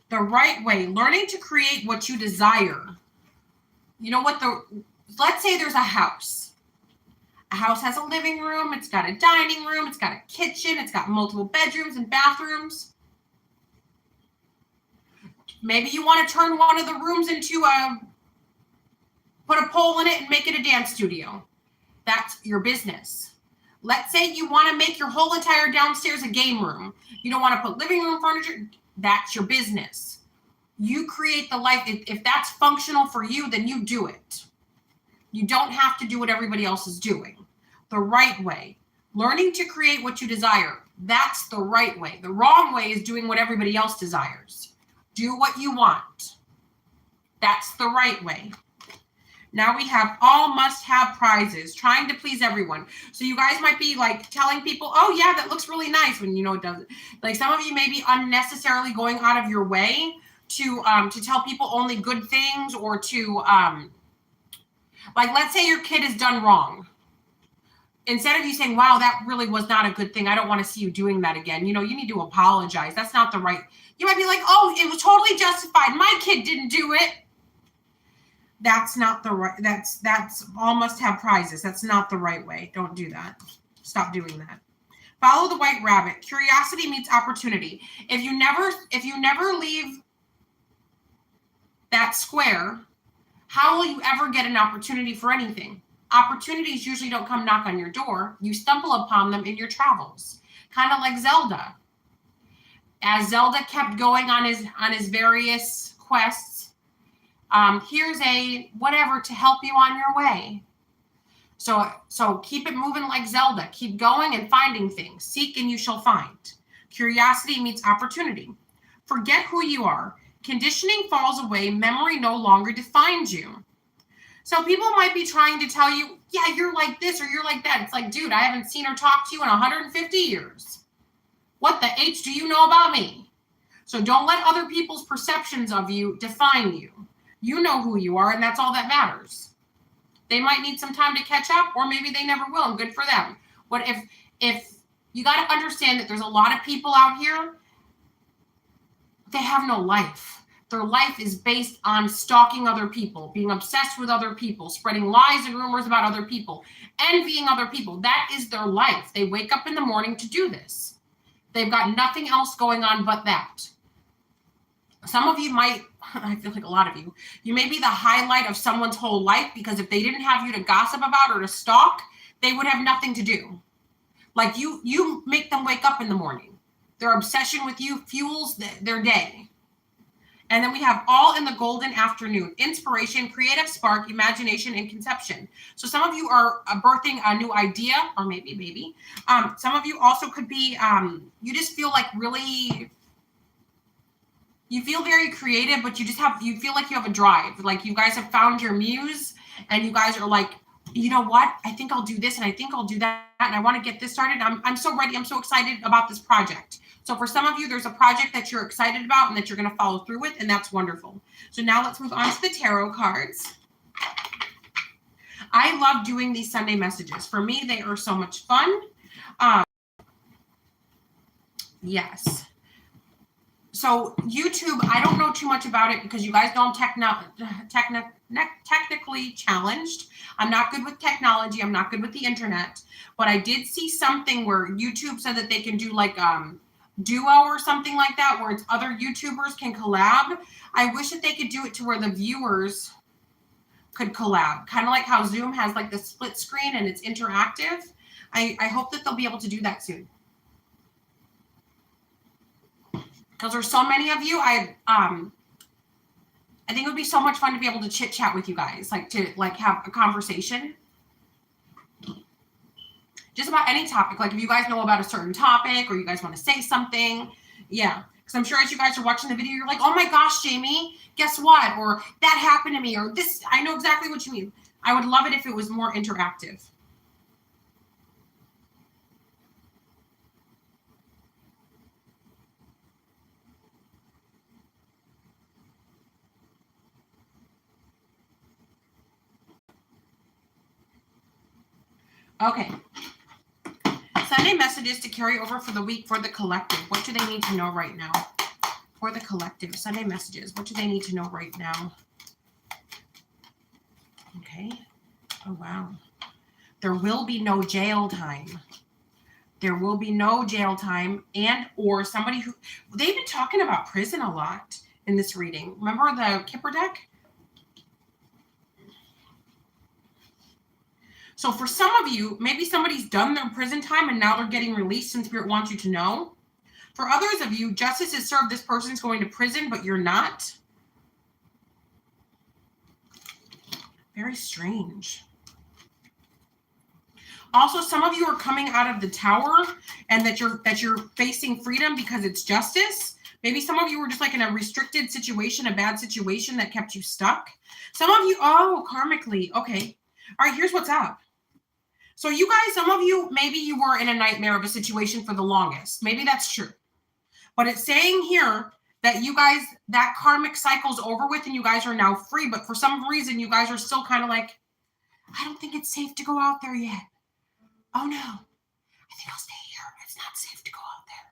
The right way. Learning to create what you desire. You know what? Let's say there's a house. A house has a living room. It's got a dining room. It's got a kitchen. It's got multiple bedrooms and bathrooms. Maybe you want to turn one of the rooms into put a pole in it and make it a dance studio. That's your business. Let's say you want to make your whole entire downstairs a game room. You don't want to put living room furniture. That's your business. You create the life. If that's functional for you, then you do it. You don't have to do what everybody else is doing. The right way. Learning to create what you desire. That's the right way. The wrong way is doing what everybody else desires. Do what you want. That's the right way. Now we have all must-have prizes, trying to please everyone. So you guys might be like telling people, oh yeah, that looks really nice, when you know it doesn't. Like some of you may be unnecessarily going out of your way to tell people only good things, or to like, let's say your kid has done wrong. Instead of you saying, wow, that really was not a good thing, I don't want to see you doing that again. You know, you need to apologize. That's not the right. You might be like, oh, it was totally justified. My kid didn't do it. That's not the right. That's all must-have prizes. That's not the right way. Don't do that. Stop doing that. Follow the white rabbit. Curiosity meets opportunity. If you never leave that square, how will you ever get an opportunity for anything? Opportunities usually don't come knock on your door. You stumble upon them in your travels. Kind of like Zelda. As Zelda kept going on his various quests, here's a whatever to help you on your way. So keep it moving like Zelda. Keep going and finding things. Seek and you shall find. Curiosity meets opportunity. Forget who you are. Conditioning falls away. Memory no longer defines you. So people might be trying to tell you, yeah, you're like this or you're like that. It's like, dude, I haven't seen or talked to you in 150 years. What the H do you know about me? So don't let other people's perceptions of you define you. You know who you are, and that's all that matters. They might need some time to catch up, or maybe they never will, and good for them. But if you got to understand that there's a lot of people out here, they have no life. Their life is based on stalking other people, being obsessed with other people, spreading lies and rumors about other people, envying other people. That is their life. They wake up in the morning to do this. They've got nothing else going on but that. Some of you might, I feel like a lot of you may be the highlight of someone's whole life, because if they didn't have you to gossip about or to stalk, they would have nothing to do. Like you make them wake up in the morning. Their obsession with you fuels their day. And then we have all in the golden afternoon. Inspiration, creative spark, imagination, and conception. So some of you are birthing a new idea, or maybe. Some of you also could be, you just feel like really, you feel very creative, but you feel like you have a drive. Like you guys have found your muse, and you guys are like, you know what? I think I'll do this, and I think I'll do that, and I want to get this started. I'm so ready. I'm so excited about this project. So for some of you, there's a project that you're excited about and that you're going to follow through with, and that's wonderful. So now let's move on to the tarot cards. I love doing these Sunday messages. For me, they are so much fun. Yes. So YouTube, I don't know too much about it, because you guys know I'm technically challenged. I'm not good with technology. I'm not good with the internet. But I did see something where YouTube said that they can do like Duo or something like that, where it's other YouTubers can collab. I wish that they could do it to where the viewers could collab, kind of like how Zoom has like the split screen and it's interactive. I hope that they'll be able to do that soon, because there's so many of you. I think it would be so much fun to be able to chit chat with you guys, like to have a conversation just about any topic. Like if you guys know about a certain topic, or you guys want to say something. Yeah. Because I'm sure as you guys are watching the video, you're like, oh my gosh, Jamie, guess what? Or that happened to me, or this, I know exactly what you mean. I would love it if it was more interactive. Okay. Sunday messages to carry over for the week for the collective. What do they need to know right now? For the collective, Sunday messages. What do they need to know right now? Okay. Oh, wow. There will be no jail time. There will be no jail time, and or somebody who, they've been talking about prison a lot in this reading. Remember the Kipper deck? So for some of you, maybe somebody's done their prison time and now they're getting released and Spirit wants you to know. For others of you, justice is served. This person's going to prison, but you're not. Very strange. Also, some of you are coming out of the tower and that you're facing freedom because it's justice. Maybe some of you were just like in a restricted situation, a bad situation that kept you stuck. Some of you, oh, karmically. Okay. All right, here's what's up. So you guys, some of you, maybe you were in a nightmare of a situation for the longest. Maybe that's true. But it's saying here that you guys, that karmic cycle's over with and you guys are now free. But for some reason, you guys are still kind of like, I don't think it's safe to go out there yet. Oh no, I think I'll stay here. It's not safe to go out there.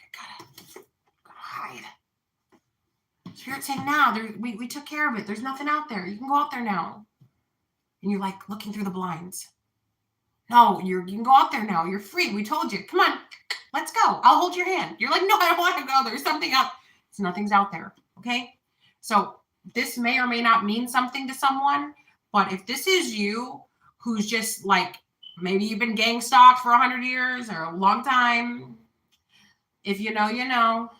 I gotta hide. Spirit saying now, we took care of it. There's nothing out there. You can go out there now. And you're like looking through the blinds. No, you can go out there now. You're free. We told you. Come on, let's go. I'll hold your hand. You're like, no, I don't want to go. There's something out. So nothing's out there. Okay. So this may or may not mean something to someone, but if this is you who's just like, maybe you've been gang stalked for 100 years or a long time. If you know, you know.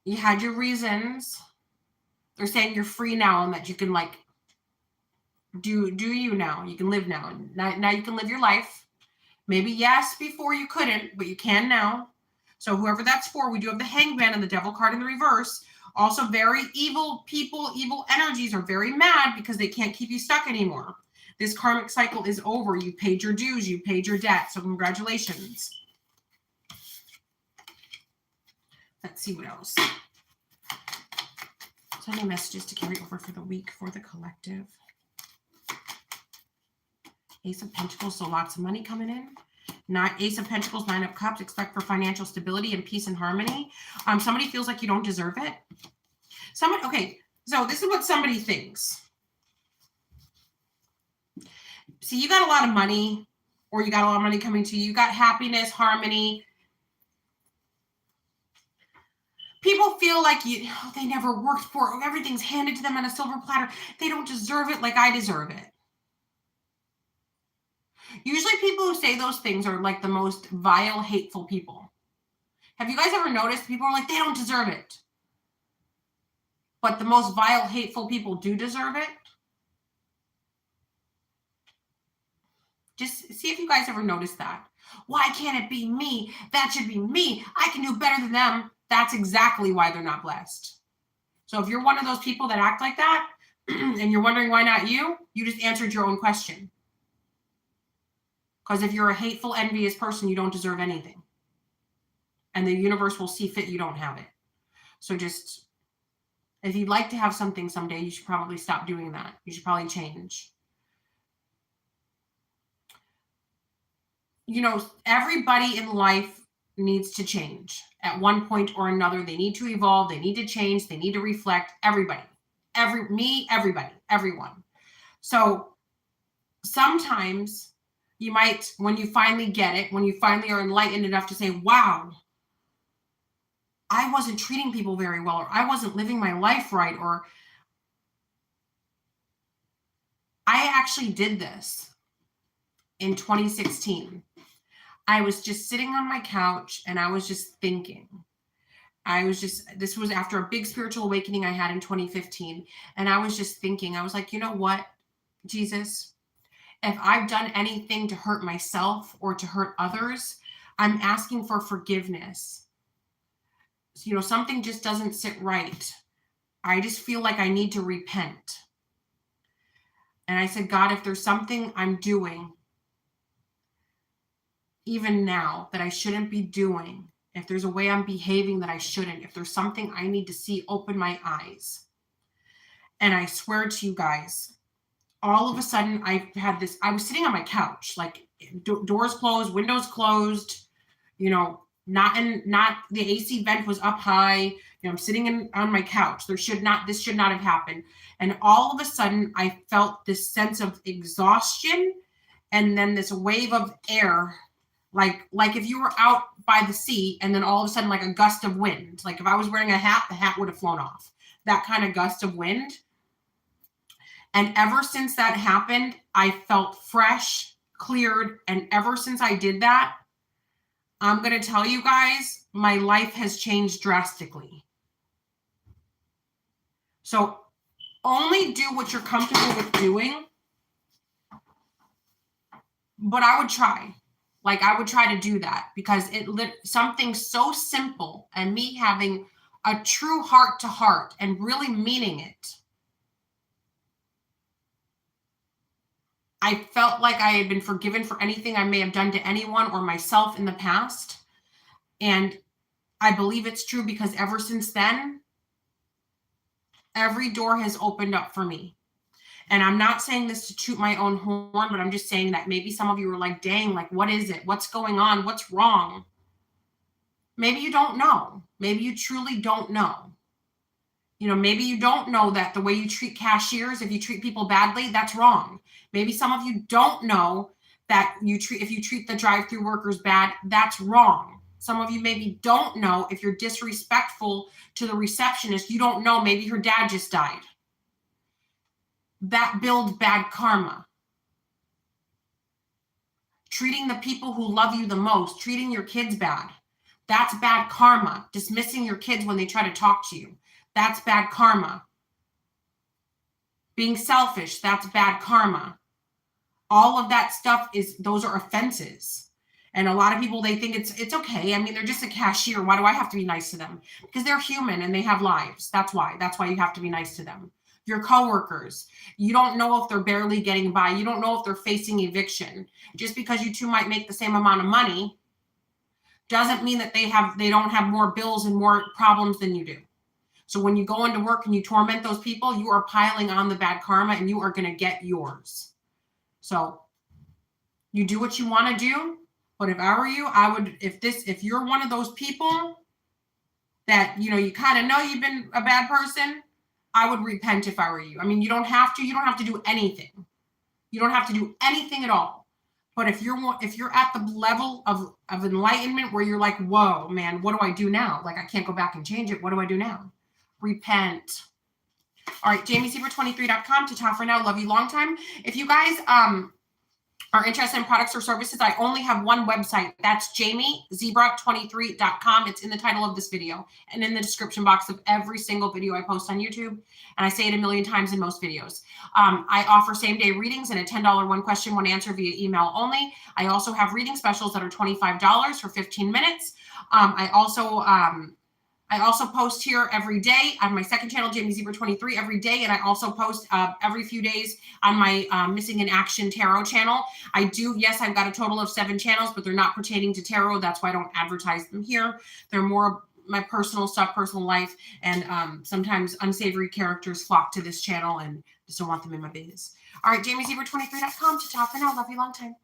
You had your reasons. They're saying you're free now and that you can like do you now. You can live now. Now you can live your life. Maybe yes, before you couldn't, but you can now. So whoever that's for, we do have the Hangman and the Devil card in the reverse. Also very evil people, evil energies are very mad because they can't keep you stuck anymore. This karmic cycle is over. You paid your dues. You paid your debt. So congratulations. Let's see what else. Sunday messages to carry over for the week for the collective. Ace of Pentacles, so lots of money coming in. Ace of Pentacles, Nine of Cups. Expect for financial stability and peace and harmony. Somebody feels like you don't deserve it. Okay, so this is what somebody thinks. See, you got a lot of money, or you got a lot of money coming to you. You got happiness, harmony. People feel like they never worked for it. Everything's handed to them on a silver platter. They don't deserve it like I deserve it. Usually people who say those things are like the most vile, hateful people. Have you guys ever noticed people are like, they don't deserve it? But the most vile, hateful people do deserve it. Just see if you guys ever noticed that. Why can't it be me? That should be me. I can do better than them. That's exactly why they're not blessed. So if you're one of those people that act like that and you're wondering why not you, you just answered your own question. Because if you're a hateful, envious person, you don't deserve anything. And the universe will see fit you don't have it. So just, if you'd like to have something someday, you should probably stop doing that. You should probably change. You know, everybody in life needs to change at one point or another. They need to evolve. They need to change. They need to reflect. Everybody, everybody, everyone. So sometimes you might, when you finally get it, when you finally are enlightened enough to say, wow, I wasn't treating people very well, or I wasn't living my life right, or I actually did this in 2016. I was just sitting on my couch and I was just thinking. This was after a big spiritual awakening I had in 2015. And I was just thinking, I was like, you know what, Jesus, if I've done anything to hurt myself or to hurt others, I'm asking for forgiveness. So, you know, something just doesn't sit right. I just feel like I need to repent. And I said, God, if there's something I'm doing even now that I shouldn't be doing, if there's a way I'm behaving that I shouldn't, if there's something I need to see, open my eyes. And I swear to you guys, all of a sudden I was sitting on my couch, like doors closed, windows closed, you know, not the AC vent was up high. You know, I'm sitting on my couch. This should not have happened. And all of a sudden I felt this sense of exhaustion and then this wave of air, like if you were out by the sea and then all of a sudden like a gust of wind. Like if I was wearing a hat, the hat would have flown off. That kind of gust of wind. And ever since that happened, I felt fresh, cleared, and ever since I did that, I'm going to tell you guys, my life has changed drastically. So only do what you're comfortable with doing, but I would try. Like I would try to do that because something so simple and me having a true heart to heart and really meaning it. I felt like I had been forgiven for anything I may have done to anyone or myself in the past. And I believe it's true because ever since then, every door has opened up for me. And I'm not saying this to toot my own horn, but I'm just saying that maybe some of you are like, dang, like, what is it? What's going on? What's wrong? Maybe you don't know. Maybe you truly don't know. You know, maybe you don't know that the way you treat cashiers, if you treat people badly, that's wrong. Maybe some of you don't know that if you treat the drive-through workers bad, that's wrong. Some of you maybe don't know if you're disrespectful to the receptionist. You don't know, maybe her dad just died. That builds bad karma. Treating the people who love you the most, treating your kids bad, that's bad karma. Dismissing your kids when they try to talk to you, that's bad karma. Being selfish, that's bad karma. All of that stuff those are offenses. And a lot of people, they think it's okay. I mean, they're just a cashier. Why do I have to be nice to them? Because they're human and they have lives. That's why you have to be nice to them. Your coworkers, you don't know if they're barely getting by. You don't know if they're facing eviction. Just because you two might make the same amount of money doesn't mean that they don't have more bills and more problems than you do. So when you go into work and you torment those people, you are piling on the bad karma and you are going to get yours. So you do what you want to do. But if I were you, I would, if you're one of those people that, you know, you kind of know you've been a bad person, I would repent if I were you. I mean, you don't have to do anything. You don't have to do anything at all. But if you're at the level of enlightenment where you're like, whoa, man, what do I do now? Like, I can't go back and change it. What do I do now? Repent. All right, jamiezebra23.com to talk for now. Love you long time. If you guys are interested in products or services, I only have one website. That's jamiezebra23.com. It's in the title of this video and in the description box of every single video I post on YouTube. And I say it a million times in most videos. I offer same-day readings and a $10 one question, one answer via email only. I also have reading specials that are $25 for 15 minutes. I also post here every day on my second channel, jamiezebra23, every day. And I also post every few days on my Missing in Action Tarot channel. Yes, I've got a total of 7 channels, but they're not pertaining to tarot. That's why I don't advertise them here. They're more my personal stuff, personal life. And sometimes unsavory characters flock to this channel and just don't want them in my business. All right, jamiezebra23.com to talk for now. Love you long time.